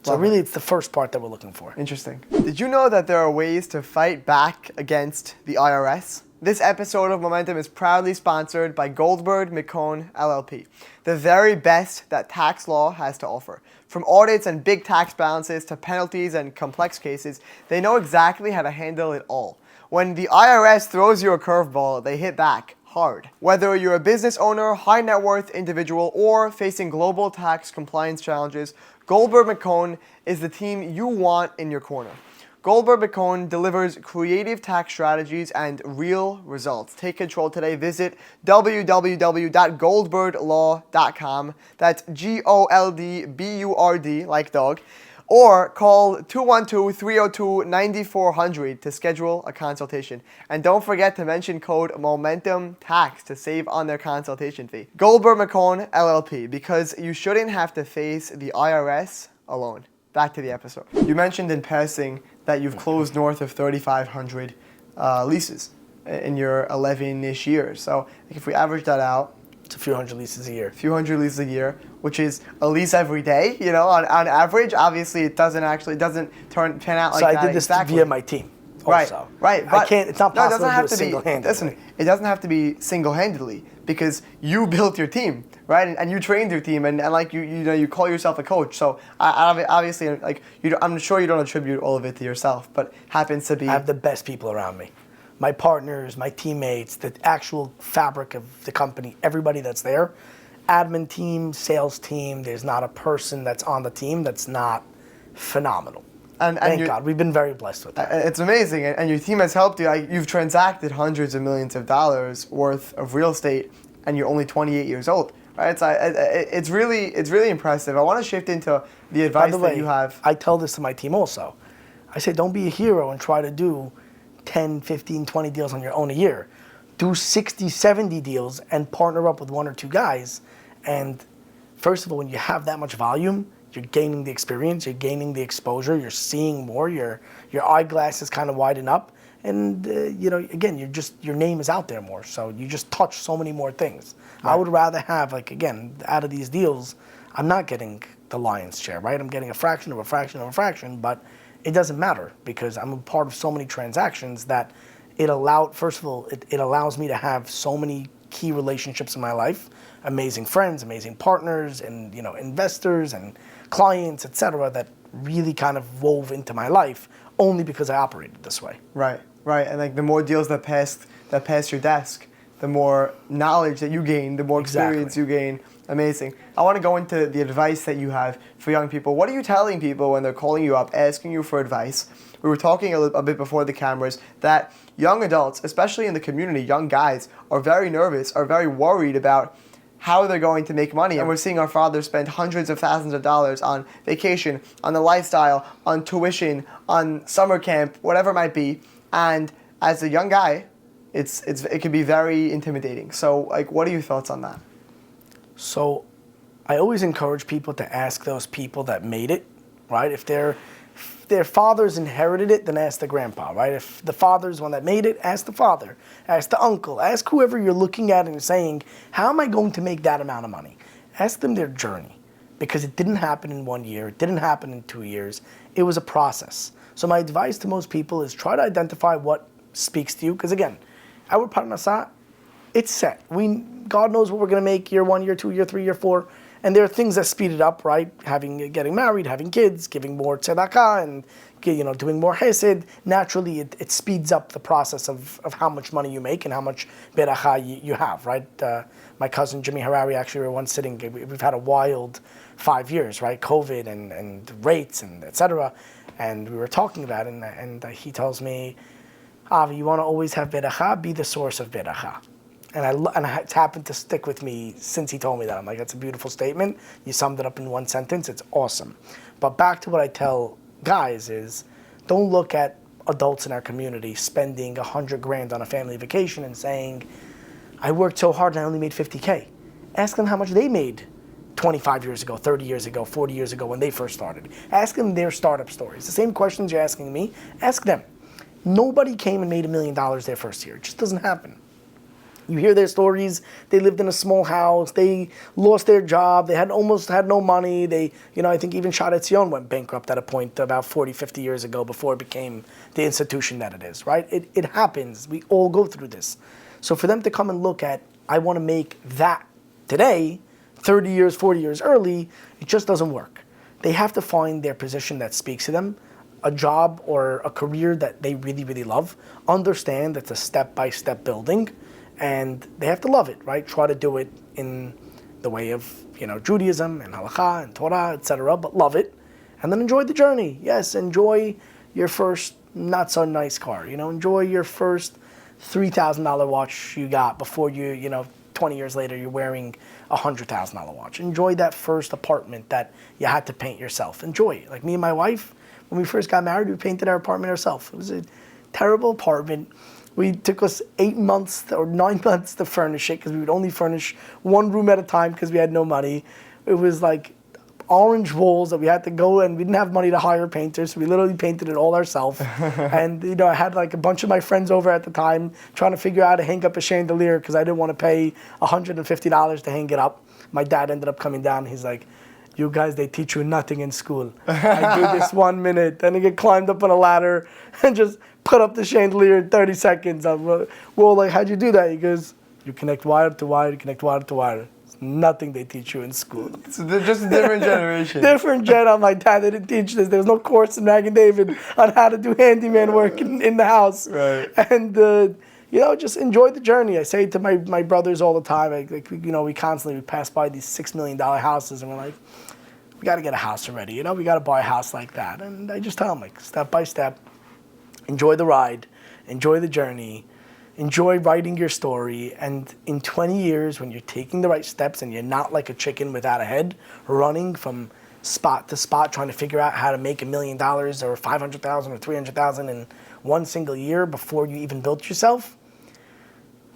So really, it's the first part that we're looking for. Interesting. Did you know that there are ways to fight back against the IRS? This episode of Momentum is proudly sponsored by Goldberg McCone LLP, the very best that tax law has to offer. From audits and big tax balances to penalties and complex cases, they know exactly how to handle it all. When the IRS throws you a curveball, they hit back hard. Whether you're a business owner, high net worth individual, or facing global tax compliance challenges, Goldberg McCone is the team you want in your corner. Goldberg McCone delivers creative tax strategies and real results. Take control today. Visit www.goldberglaw.com. That's GOLDBURD, like dog. Or call 212-302-9400 to schedule a consultation. And don't forget to mention code MOMENTUMTAX to save on their consultation fee. Goldberg McCone LLP, because you shouldn't have to face the IRS alone. Back to the episode. You mentioned in passing that you've closed north of 3,500 leases in your 11-ish years. So if we average that out, it's a few hundred leases a year. A few hundred leases a year, which is a lease every day, on average. Obviously, it doesn't pan out like that. So I did this via my team also. Right. I can't, it's not possible to do it single-handedly. Listen, it doesn't have to be single-handedly, because you built your team, right? And you trained your team, and like you call yourself a coach. So obviously, like I'm sure you don't attribute all of it to yourself, but happens to be. I have the best people around me. my partners, my teammates, the actual fabric of the company, everybody that's there, admin team, sales team, there's not a person that's on the team that's not phenomenal. And Thank God, we've been very blessed with that. It's amazing, and your team has helped you. You've transacted hundreds of millions of dollars worth of real estate, and you're only 28 years old, right? It's really impressive. I want to shift into the advice that you have. I tell this to my team also. I say, don't be a hero and try to do 10, 15, 20 deals on your own a year. Do 60, 70 deals and partner up with one or two guys. And first of all, when you have that much volume, you're gaining the experience, you're gaining the exposure, you're seeing more, your eyeglasses kind of widen up, and again, your name is out there more, so you just touch so many more things. Right. I would rather have, out of these deals, I'm not getting the lion's share, right? I'm getting a fraction of a fraction of a fraction, but it doesn't matter because I'm a part of so many transactions that first of all, it allows me to have so many key relationships in my life, amazing friends, amazing partners, and investors and clients, etc., that really kind of wove into my life only because I operated this way. Right, and the more deals that pass your desk, the more knowledge that you gain, the more experience you gain. Amazing. I want to go into the advice that you have for young people. What are you telling people when they're calling you up, asking you for advice? We were talking a bit before the cameras that young adults, especially in the community, young guys, are very nervous, are very worried about how they're going to make money. And we're seeing our fathers spend hundreds of thousands of dollars on vacation, on the lifestyle, on tuition, on summer camp, whatever it might be. And as a young guy, it can be very intimidating. So, what are your thoughts on that? So, I always encourage people to ask those people that made it, right? If their fathers inherited it, then ask the grandpa, right? If the father's one that made it, ask the father, ask the uncle, ask whoever you're looking at and saying, how am I going to make that amount of money? Ask them their journey, because it didn't happen in 1 year, it didn't happen in 2 years, it was a process. So my advice to most people is try to identify what speaks to you, because again, our parnasah, it's set. God knows what we're going to make year 1, year 2, year 3, year 4. And there are things that speed it up, right? Getting married, having kids, giving more tzedakah, and doing more hesed. Naturally, it speeds up the process of how much money you make and how much beracha you have, right? My cousin Jimmy Harari, actually, we were once sitting. We've had a wild 5 years, right? COVID and rates and etc. And we were talking about it, and he tells me, Avi, you want to always have beracha? Be the source of beracha. And it's happened to stick with me since he told me that. I'm like, that's a beautiful statement. You summed it up in one sentence. It's awesome. But back to what I tell guys is, don't look at adults in our community spending $100,000 on a family vacation and saying, I worked so hard and I only made $50K. Ask them how much they made 25 years ago, 30 years ago, 40 years ago when they first started. Ask them their startup stories. The same questions you're asking me, ask them. Nobody came and made $1 million their first year. It just doesn't happen. You hear their stories. They lived in a small house. They lost their job. They almost had no money. I think even Shad Etzion went bankrupt at a point about 40, 50 years ago before it became the institution that it is, right? It happens. We all go through this. So for them to come and look at, I want to make that today, 30 years, 40 years early, it just doesn't work. They have to find their position that speaks to them, a job or a career that they really, really love, understand it's a step-by-step building, and they have to love it, right? Try to do it in the way of, Judaism and halakha and Torah, etc., but love it. And then enjoy the journey. Yes, enjoy your first not so nice car. Enjoy your first $3,000 watch you got before 20 years later you're wearing a $100,000 watch. Enjoy that first apartment that you had to paint yourself. Enjoy it. Like me and my wife, when we first got married, we painted our apartment ourselves. It was a terrible apartment. It took us 8 months or 9 months to furnish it because we would only furnish one room at a time because we had no money. It was like orange walls that we had to go, and we didn't have money to hire painters, so we literally painted it all ourselves. And I had like a bunch of my friends over at the time trying to figure out how to hang up a chandelier because I didn't want to pay $150 to hang it up. My dad ended up coming down. He's like, you guys, they teach you nothing in school. I do this 1 minute. Then I get climbed up on a ladder and just put up the chandelier in 30 seconds. We're all like, how'd you do that? He goes, you connect wire to wire, you connect wire to wire. nothing they teach you in school. So they're just a different generation. Different gen on my dad. They didn't teach this. There was no course in Mag and David on how to do handyman work in the house. Right. And just enjoy the journey. I say it to my brothers all the time. We constantly pass by these $6 million houses, and we're like, we got to get a house already. We got to buy a house like that. And I just tell them, like, step by step, enjoy the ride, enjoy the journey, enjoy writing your story. And in 20 years, when you're taking the right steps and you're not like a chicken without a head, running from spot to spot, trying to figure out how to make $1 million or $500,000 or $300,000 in one single year before you even built yourself,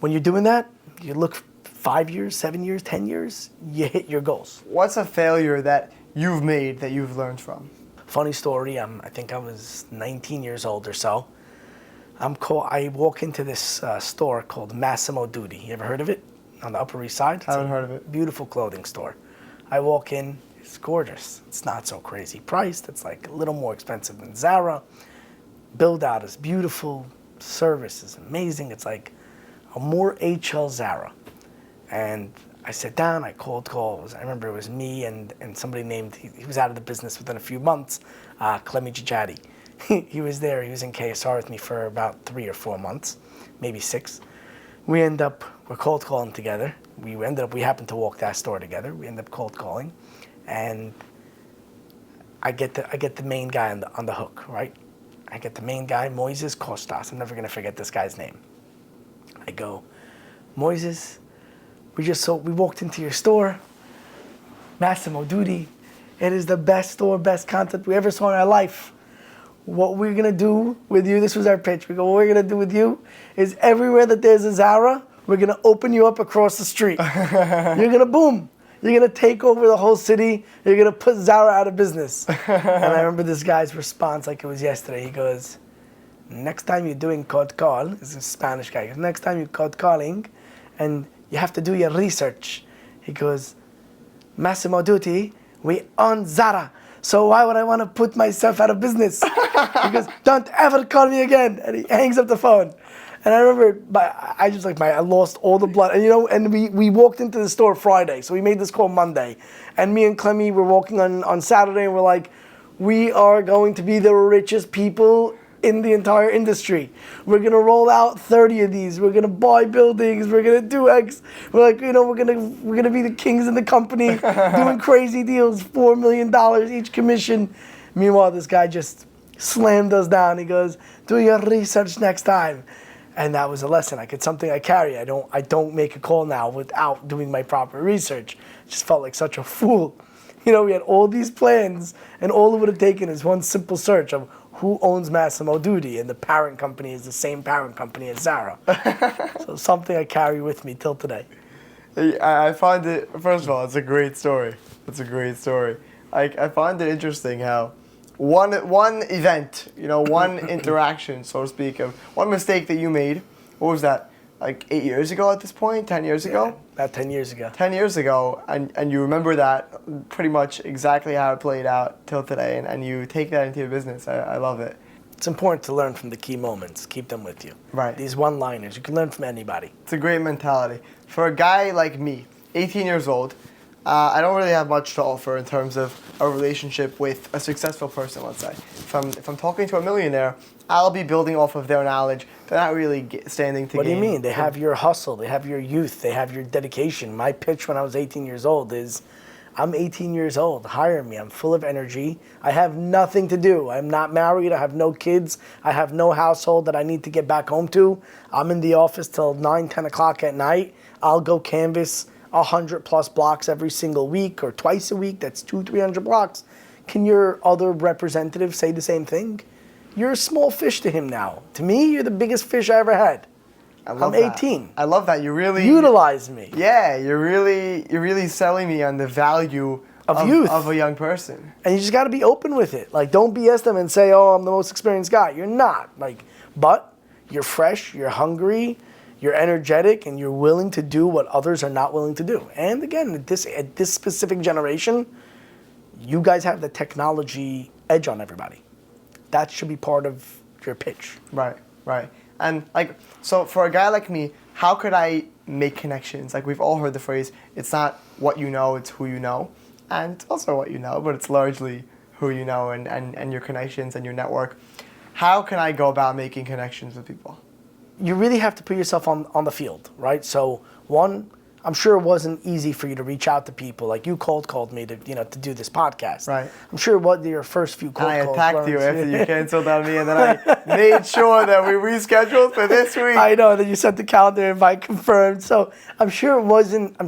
when you're doing that, you look 5 years, 7 years, 10 years, you hit your goals. What's a failure that you've made that you've learned from? Funny story, I think I was 19 years old or so. I walk into this store called Massimo Dutti. You ever heard of it? On the Upper East Side? I haven't heard of it. Beautiful clothing store. I walk in, it's gorgeous. It's not so crazy priced. It's like a little more expensive than Zara. Build out is beautiful. Service is amazing. It's like a more HL Zara. And I sat down, I cold calls. I remember it was me and somebody named, he was out of the business within a few months, Clemi Jajati. He was there, he was in KSR with me for about 3 or 4 months, maybe 6. We're cold calling together. We happened to walk that store together. We end up cold calling. And I get the main guy on the hook, right? I get the main guy, Moises Costas. I'm never gonna forget this guy's name. I go, Moises, we walked into your store, Massimo Dutti. It is the best store, best concept we ever saw in our life. What we're gonna do with you, this was our pitch. We go, what we're gonna do with you is everywhere that there's a Zara, we're gonna open you up across the street. You're gonna boom. You're gonna take over the whole city. You're gonna put Zara out of business. And I remember this guy's response like it was yesterday. He goes, next time you're doing cold call, this is a Spanish guy, he goes, next time you're cold calling and you have to do your research. He goes, Massimo Dutti, we own Zara. So why would I want to put myself out of business? He goes, don't ever call me again. And he hangs up the phone. And I remember, I lost all the blood. And we walked into the store Friday. So we made this call Monday. And me and Clemi were walking on Saturday and we're like, we are going to be the richest people in the entire industry. We're gonna roll out 30 of these. We're gonna buy buildings. We're gonna do X. We're like, we're gonna be the kings in the company, doing crazy deals, $4 million each commission. Meanwhile, this guy just slammed us down. He goes, do your research next time. And that was a lesson. Something I carry. I don't make a call now without doing my proper research. Just felt like such a fool. We had all these plans, and all it would have taken is one simple search of who owns Massimo Dutti, and the parent company is the same parent company as Zara. So something I carry with me till today. I find it, first of all, it's a great story. It's a great story. I find it interesting how one event, one interaction, so to speak, of one mistake that you made, what was that, like 8 years ago at this point, 10 years ago? About 10 years ago. 10 years ago, and you remember that pretty much exactly how it played out till today, and you take that into your business. I love it. It's important to learn from the key moments. Keep them with you. Right. These one-liners, you can learn from anybody. It's a great mentality. For a guy like me, 18 years old, I don't really have much to offer in terms of a relationship with a successful person, let's say. If I'm talking to a millionaire, I'll be building off of their knowledge. They're not really standing to What do you gain. mean? They have your hustle. They have your youth. They have your dedication. My pitch when I was 18 years old is, I'm 18 years old. Hire me. I'm full of energy. I have nothing to do. I'm not married. I have no kids. I have no household that I need to get back home to. I'm in the office till 9, 10 o'clock at night. I'll go canvas 100+ blocks every single week or twice a week. That's 200-300 blocks. Can your other representative say the same thing? You're a small fish to him now. To me, you're the biggest fish I ever had. I'm 18. I love that. You really utilize me. Yeah, you're really selling me on the value of youth of a young person. And you just got to be open with it. Like, don't BS them and say, "Oh, I'm the most experienced guy." You're not. But you're fresh. You're hungry. You're energetic, and you're willing to do what others are not willing to do. And again, at this specific generation, you guys have the technology edge on everybody. That should be part of your pitch. Right. And so for a guy like me, how could I make connections? Like, we've all heard the phrase, it's not what you know, it's who you know, and also what you know, but it's largely who you know and your connections and your network. How can I go about making connections with people? You really have to put yourself on the field, right? So one, I'm sure it wasn't easy for you to reach out to people. Like you called me to to do this podcast. Right. I'm sure what your first few calls. I attacked you after you canceled on me, and then I made sure that we rescheduled for this week. I know that you sent the calendar invite confirmed. So I'm sure it wasn't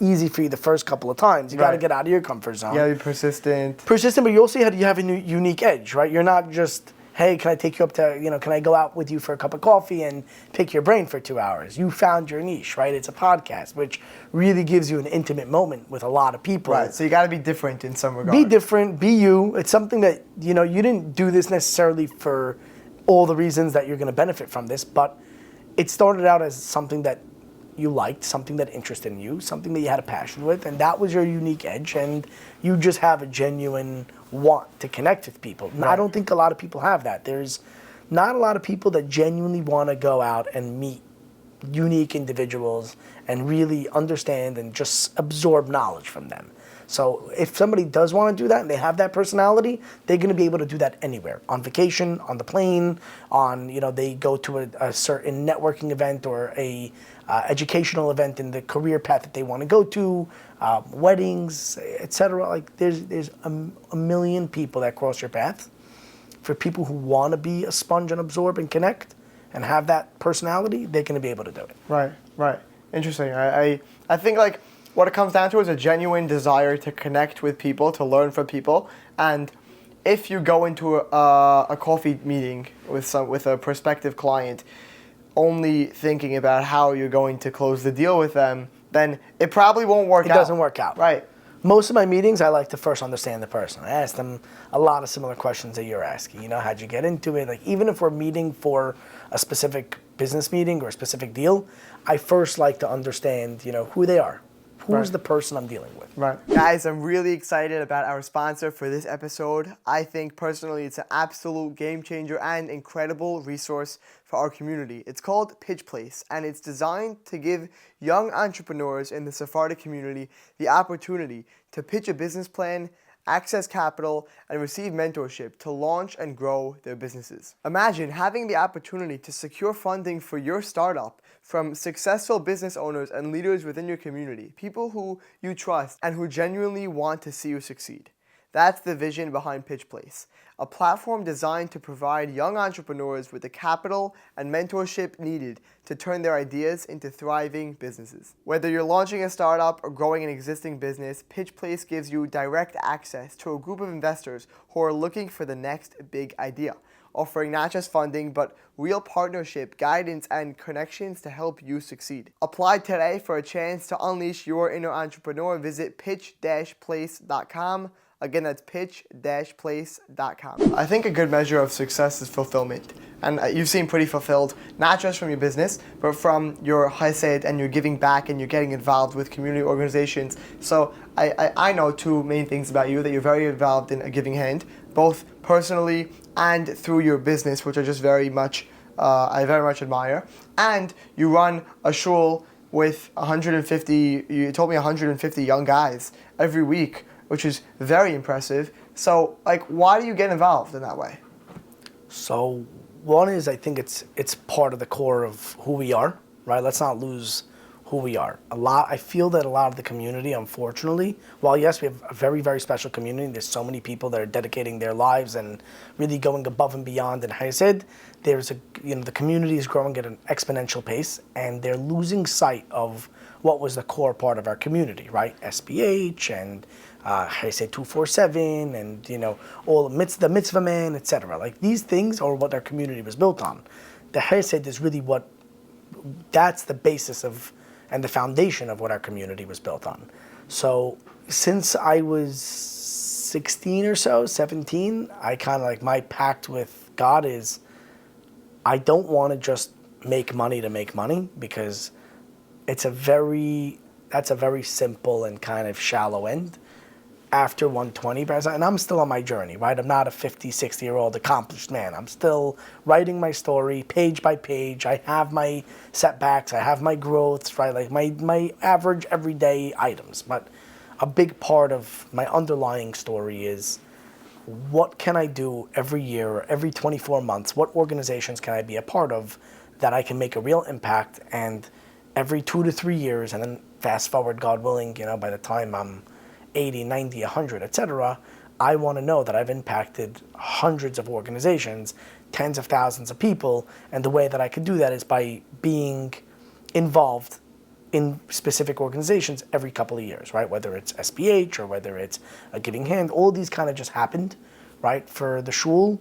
easy for you the first couple of times. You got to get out of your comfort zone. Yeah, be persistent. Persistent, but you also have a unique edge, right? You're not just, hey, can I take you up to, can I go out with you for a cup of coffee and pick your brain for 2 hours? You found your niche, right? It's a podcast, which really gives you an intimate moment with a lot of people. Right, so you got to be different in some regard. Be different, be you. It's something that, you didn't do this necessarily for all the reasons that you're going to benefit from this, but it started out as something that you liked, something that interested in you, something that you had a passion with, and that was your unique edge, and you just have a genuine want to connect with people. Right. I don't think a lot of people have that. There's not a lot of people that genuinely want to go out and meet unique individuals and really understand and just absorb knowledge from them. So if somebody does want to do that and they have that personality, they're going to be able to do that anywhere. On vacation, on the plane, they go to a certain networking event or a educational event in the career path that they want to go to, weddings, etc. Like there's a million people that cross your path. For people who want to be a sponge and absorb and connect and have that personality, they're going to be able to do it. Right. Interesting. I think like what it comes down to is a genuine desire to connect with people, to learn from people, and if you go into a coffee meeting with a prospective client, only thinking about how you're going to close the deal with them, then it probably won't work out. It doesn't work out. Right. Most of my meetings, I like to first understand the person. I ask them a lot of similar questions that you're asking. How'd you get into it? Like, even if we're meeting for a specific business meeting or a specific deal, I first like to understand, who they are. Who's the person I'm dealing with? Right. Guys, I'm really excited about our sponsor for this episode. I think personally it's an absolute game changer and incredible resource for our community. It's called Pitch Place, and it's designed to give young entrepreneurs in the Sephardic community the opportunity to pitch a business plan, access capital, and receive mentorship to launch and grow their businesses. Imagine having the opportunity to secure funding for your startup from successful business owners and leaders within your community, people who you trust and who genuinely want to see you succeed. That's the vision behind Pitch Place, a platform designed to provide young entrepreneurs with the capital and mentorship needed to turn their ideas into thriving businesses. Whether you're launching a startup or growing an existing business, Pitch Place gives you direct access to a group of investors who are looking for the next big idea, offering not just funding, but real partnership, guidance, and connections to help you succeed. Apply today for a chance to unleash your inner entrepreneur. Visit pitch-place.com. Again, that's pitch-place.com. I think a good measure of success is fulfillment. And you seem pretty fulfilled, not just from your business, but from your chesed, and you're giving back and you're getting involved with community organizations. So I know two main things about you, that you're very involved in a giving hand, both personally and through your business, which I just I very much admire. And you run a shul with 150, you told me 150 young guys every week, which is very impressive. So, why do you get involved in that way? So, one is I think it's part of the core of who we are, right? Let's not lose who we are. I feel that a lot of the community, unfortunately, while yes, we have a very, very special community, there's so many people that are dedicating their lives and really going above and beyond. And as I said, the community is growing at an exponential pace, and they're losing sight of what was the core part of our community, right? SBH and I say 247 and all the mitzvah man, etc. Like these things are what our community was built on. The Chesed is really that's the basis of and the foundation of what our community was built on. So since I was 16 or so, 17, I kind of my pact with God is I don't want to just make money to make money, because that's a very simple and kind of shallow end. after 120, and I'm still on my journey, right? I'm not a 50, 60-year-old accomplished man. I'm still writing my story page by page. I have my setbacks, I have my growths, right? Like my average everyday items. But a big part of my underlying story is, what can I do every year or every 24 months? What organizations can I be a part of that I can make a real impact? And every 2 to 3 years, and then fast forward, God willing, by the time I'm 80, 90, 100, etc., I want to know that I've impacted hundreds of organizations, tens of thousands of people, and the way that I can do that is by being involved in specific organizations every couple of years, right? Whether it's SBH or whether it's a Giving Hand, all these kind of just happened, right? For the shul,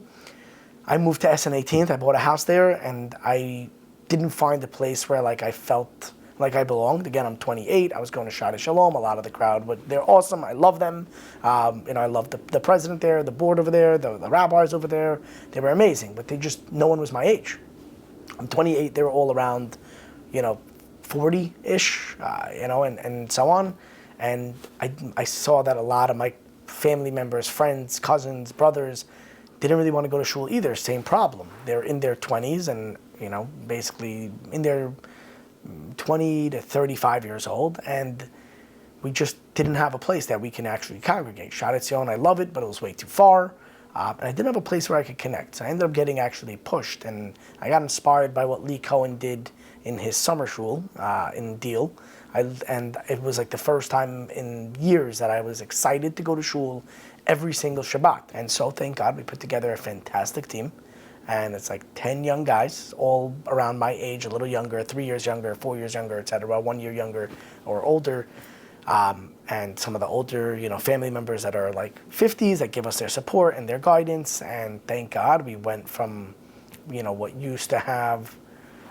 I moved to SN 18th, I bought a house there, and I didn't find a place where I felt like I belonged. Again, I'm 28. I was going to Shadi Shalom. A lot of the crowd, but they're awesome. I love them. I love the president there, the board over there, the rabbis over there. They were amazing, but no one was my age. I'm 28. They were all around, 40-ish, and so on. And I saw that a lot of my family members, friends, cousins, brothers didn't really want to go to shul either. Same problem. They're in their 20s and, basically in their 20 to 35 years old, and we just didn't have a place that we can actually congregate. Shadat Zion, I love it, but it was way too far, and I didn't have a place where I could connect. So I ended up getting actually pushed, and I got inspired by what Lee Cohen did in his summer shul in Deal. And it was like the first time in years that I was excited to go to shul every single Shabbat. And so, thank God, we put together a fantastic team. And it's like 10 young guys, all around my age, a little younger, 3 years younger, 4 years younger, etc., 1 year younger or older. And some of the older, family members that are like 50s that give us their support and their guidance. And thank God we went from, what used to have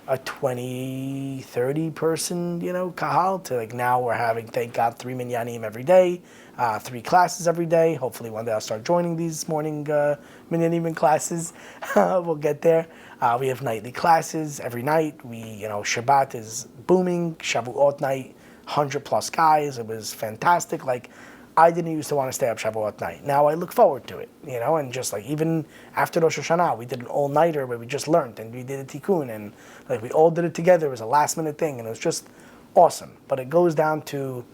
a 20, 30 person, kahal to now we're having, thank God, 3 minyanim every day, 3 classes every day. Hopefully one day I'll start joining these morning minyanim classes. We'll get there. We have nightly classes every night. Shabbat is booming. Shavuot night, 100 plus guys. It was fantastic. I didn't used to want to stay up Shavuot night. Now I look forward to it, and just even after Rosh Hashanah, we did an all-nighter where we just learned and we did a tikkun and we all did it together. It was a last-minute thing and it was just awesome. But it goes down to,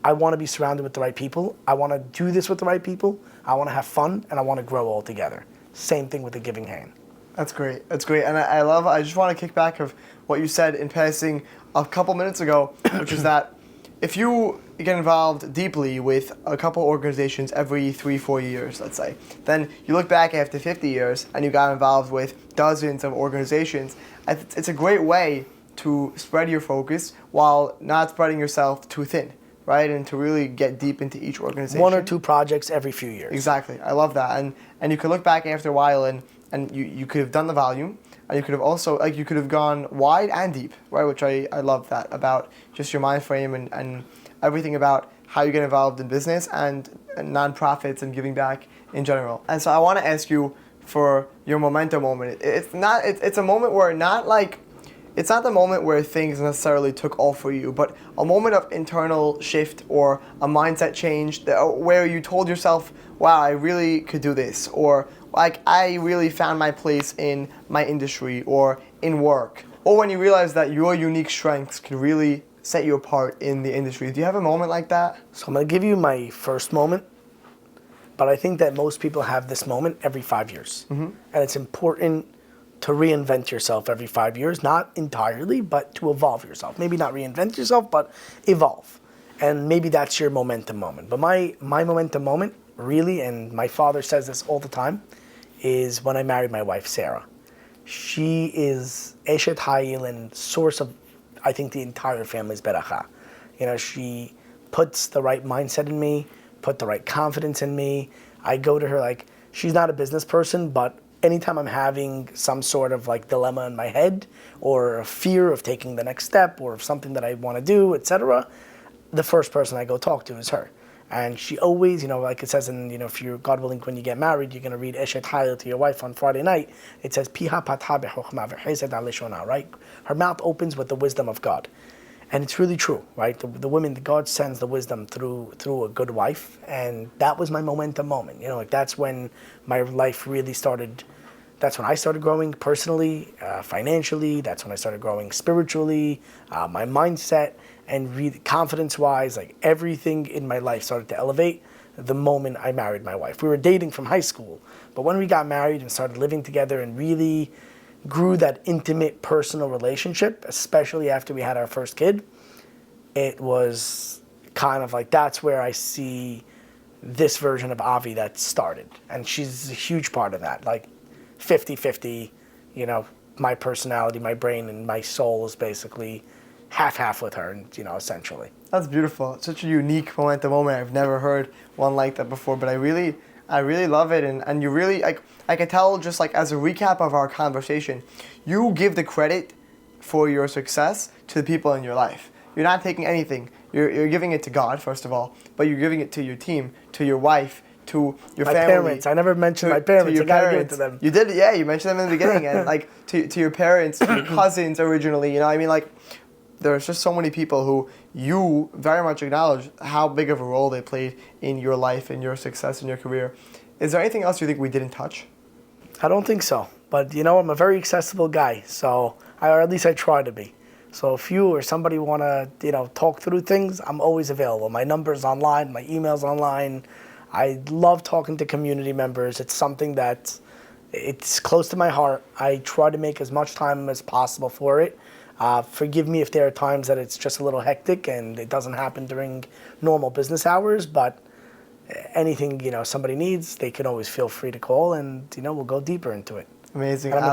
I want to be surrounded with the right people. I want to do this with the right people. I want to have fun and I want to grow all together. Same thing with the Giving Hand. That's great. And I just want to kick back of what you said in passing a couple minutes ago, which is that if you get involved deeply with a couple organizations every 3-4 years, let's say, then you look back after 50 years and you got involved with dozens of organizations, it's a great way to spread your focus while not spreading yourself too thin, right? And to really get deep into each organization. 1 or 2 projects every few years. Exactly. I love that. And you could look back after a while and you could have done the volume, and you could have also, you could have gone wide and deep, right? Which I love that about just your mind frame and everything about how you get involved in business and nonprofits and giving back in general. And so I want to ask you for your memento moment. It's a moment where it's not the moment where things necessarily took off for you, but a moment of internal shift or a mindset change where you told yourself, wow, I really could do this, or I really found my place in my industry or in work, or when you realize that your unique strengths can really set you apart in the industry. Do you have a moment like that? So I'm going to give you my first moment, but I think that most people have this moment every 5 years. Mm-hmm. And it's important to reinvent yourself every 5 years, not entirely, but to evolve yourself. Maybe not reinvent yourself, but evolve. And maybe that's your momentum moment. But my momentum moment, really, and my father says this all the time, is when I married my wife, Sarah. She is Eshet Hayil and source of, I think, the entire family's beracha. She puts the right mindset in me, put the right confidence in me. I go to her she's not a business person, but anytime I'm having some sort of dilemma in my head or a fear of taking the next step or of something that I want to do, etc., the first person I go talk to is her. And she always, like it says in, if you're, God willing, when you get married, you're going to read Eshet Hayil to your wife on Friday night. It says, Piha patha b'chokhmah v'chesed al lishonah, right? Her mouth opens with the wisdom of God. And it's really true, right? The women, God sends the wisdom through a good wife, and that was my momentum moment. Like that's when my life really started. That's when I started growing personally, financially. That's when I started growing spiritually, my mindset, and really confidence-wise. Like everything in my life started to elevate the moment I married my wife. We were dating from high school, but when we got married and started living together and really grew that intimate personal relationship, especially after we had our first kid, it was kind of like that's where I see this version of Avi that started. And she's a huge part of that. Like 50-50, my personality, my brain, and my soul is basically half with her, essentially. That's beautiful. It's such a unique momentum moment. I've never heard one like that before, but I really love it. And you really, I can tell just like as a recap of our conversation, you give the credit for your success to the people in your life. You're not taking anything. You're giving it to God, first of all, but you're giving it to your team, to your wife, to your my family. Parents. I never mentioned my parents. I gotta give it to them. You did, yeah. You mentioned them in the beginning, and like to your parents, to your cousins originally. I mean, like there's just so many people who you very much acknowledge how big of a role they played in your life and your success in your career. Is there anything else you think we didn't touch? I don't think so. But I'm a very accessible guy, or at least I try to be. So if you or somebody want to, talk through things, I'm always available. My number's online, my email's online. I love talking to community members. It's something that it's close to my heart. I try to make as much time as possible for it. Forgive me if there are times that it's just a little hectic and it doesn't happen during normal business hours, but anything, somebody needs, they can always feel free to call and, we'll go deeper into it. Amazing. And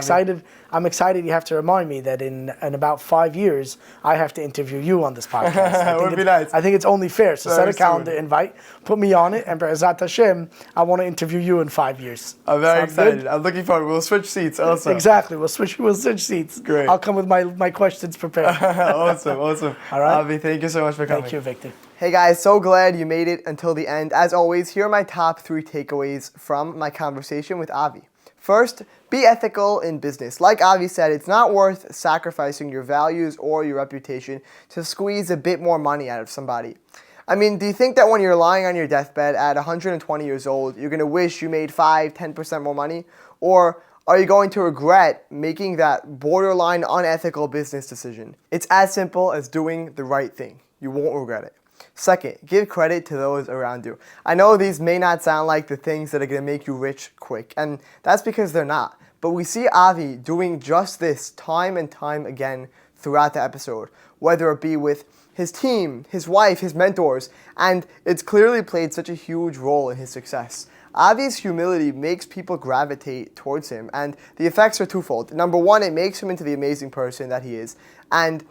I'm excited you have to remind me that in about 5 years, I have to interview you on this podcast. That would be nice. I think it's only fair. So set a calendar invite, put me on it, and Be'ezat Hashem, I want to interview you in 5 years. I'm very excited. Good? I'm looking forward. We'll switch seats also. Exactly. We'll switch seats. Great. I'll come with my questions prepared. Awesome. All right. Avi, thank you so much for coming. Thank you, Victor. Hey guys, so glad you made it until the end. As always, here are my top 3 takeaways from my conversation with Avi. First, be ethical in business. Like Avi said, it's not worth sacrificing your values or your reputation to squeeze a bit more money out of somebody. I mean, do you think that when you're lying on your deathbed at 120 years old, you're going to wish you made 5-10% more money? Or are you going to regret making that borderline unethical business decision? It's as simple as doing the right thing. You won't regret it. Second, give credit to those around you. I know these may not sound like the things that are going to make you rich quick, and that's because they're not. But we see Avi doing just this time and time again throughout the episode, whether it be with his team, his wife, his mentors, and it's clearly played such a huge role in his success. Avi's humility makes people gravitate towards him, and the effects are twofold. Number one, it makes him into the amazing person that he is, and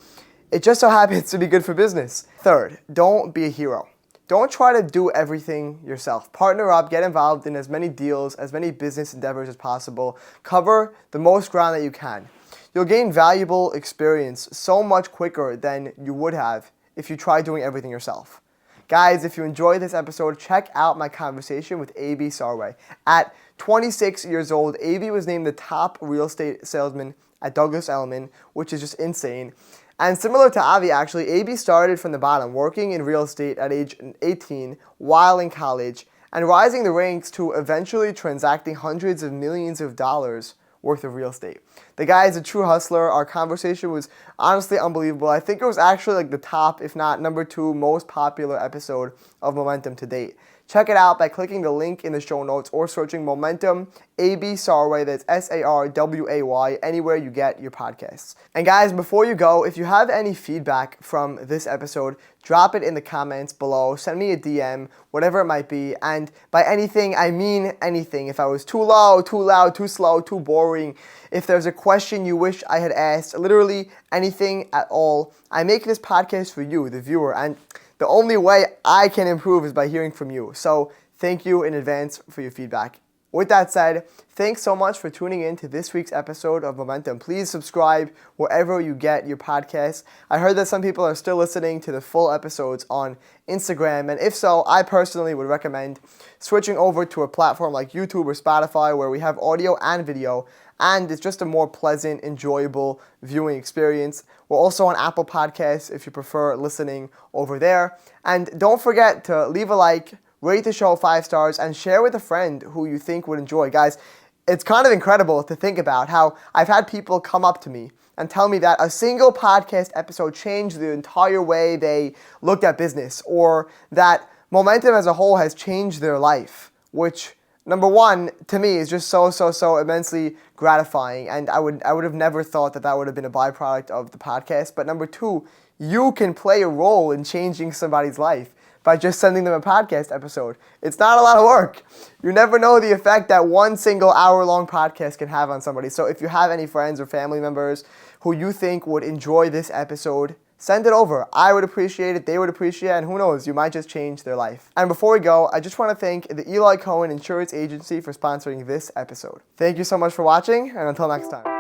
it just so happens to be good for business. Third, don't be a hero. Don't try to do everything yourself. Partner up, get involved in as many deals, as many business endeavors as possible. Cover the most ground that you can. You'll gain valuable experience so much quicker than you would have if you try doing everything yourself. Guys, if you enjoyed this episode, check out my conversation with Avi Sarway. At 26 years old, Avi was named the top real estate salesman at Douglas Elliman, which is just insane. And similar to Avi, actually, Avi started from the bottom, working in real estate at age 18 while in college, and rising the ranks to eventually transacting hundreds of millions of dollars worth of real estate. The guy is a true hustler. Our conversation was honestly unbelievable. I think it was actually like the top, if not number 2, most popular episode of Momentum to date. Check it out by clicking the link in the show notes or searching Momentum Avi Sarway, that's Sarway, anywhere you get your podcasts. And guys, before you go, if you have any feedback from this episode, drop it in the comments below. Send me a DM, whatever it might be. And by anything, I mean anything. If I was too low, too loud, too slow, too boring, if there's a question you wish I had asked, literally anything at all, I make this podcast for you, the viewer, and the only way I can improve is by hearing from you. So thank you in advance for your feedback. With that said, thanks so much for tuning in to this week's episode of Momentum. Please subscribe wherever you get your podcasts. I heard that some people are still listening to the full episodes on Instagram, and if so, I personally would recommend switching over to a platform like YouTube or Spotify where we have audio and video, and it's just a more pleasant, enjoyable viewing experience. We're also on Apple Podcasts if you prefer listening over there. And don't forget to leave a like, rate the show 5 stars, and share with a friend who you think would enjoy. Guys, it's kind of incredible to think about how I've had people come up to me and tell me that a single podcast episode changed the entire way they looked at business, or that Momentum as a whole has changed their life, which, number one, to me is just so immensely gratifying, and I would have never thought that would have been a byproduct of the podcast. But number two, you can play a role in changing somebody's life by just sending them a podcast episode. It's not a lot of work. You never know the effect that one single hour-long podcast can have on somebody. So if you have any friends or family members who you think would enjoy this episode, send it over. I would appreciate it, they would appreciate it, and who knows, you might just change their life. And before we go, I just want to thank the Eli Cohen Insurance Agency for sponsoring this episode. Thank you so much for watching, and until next time.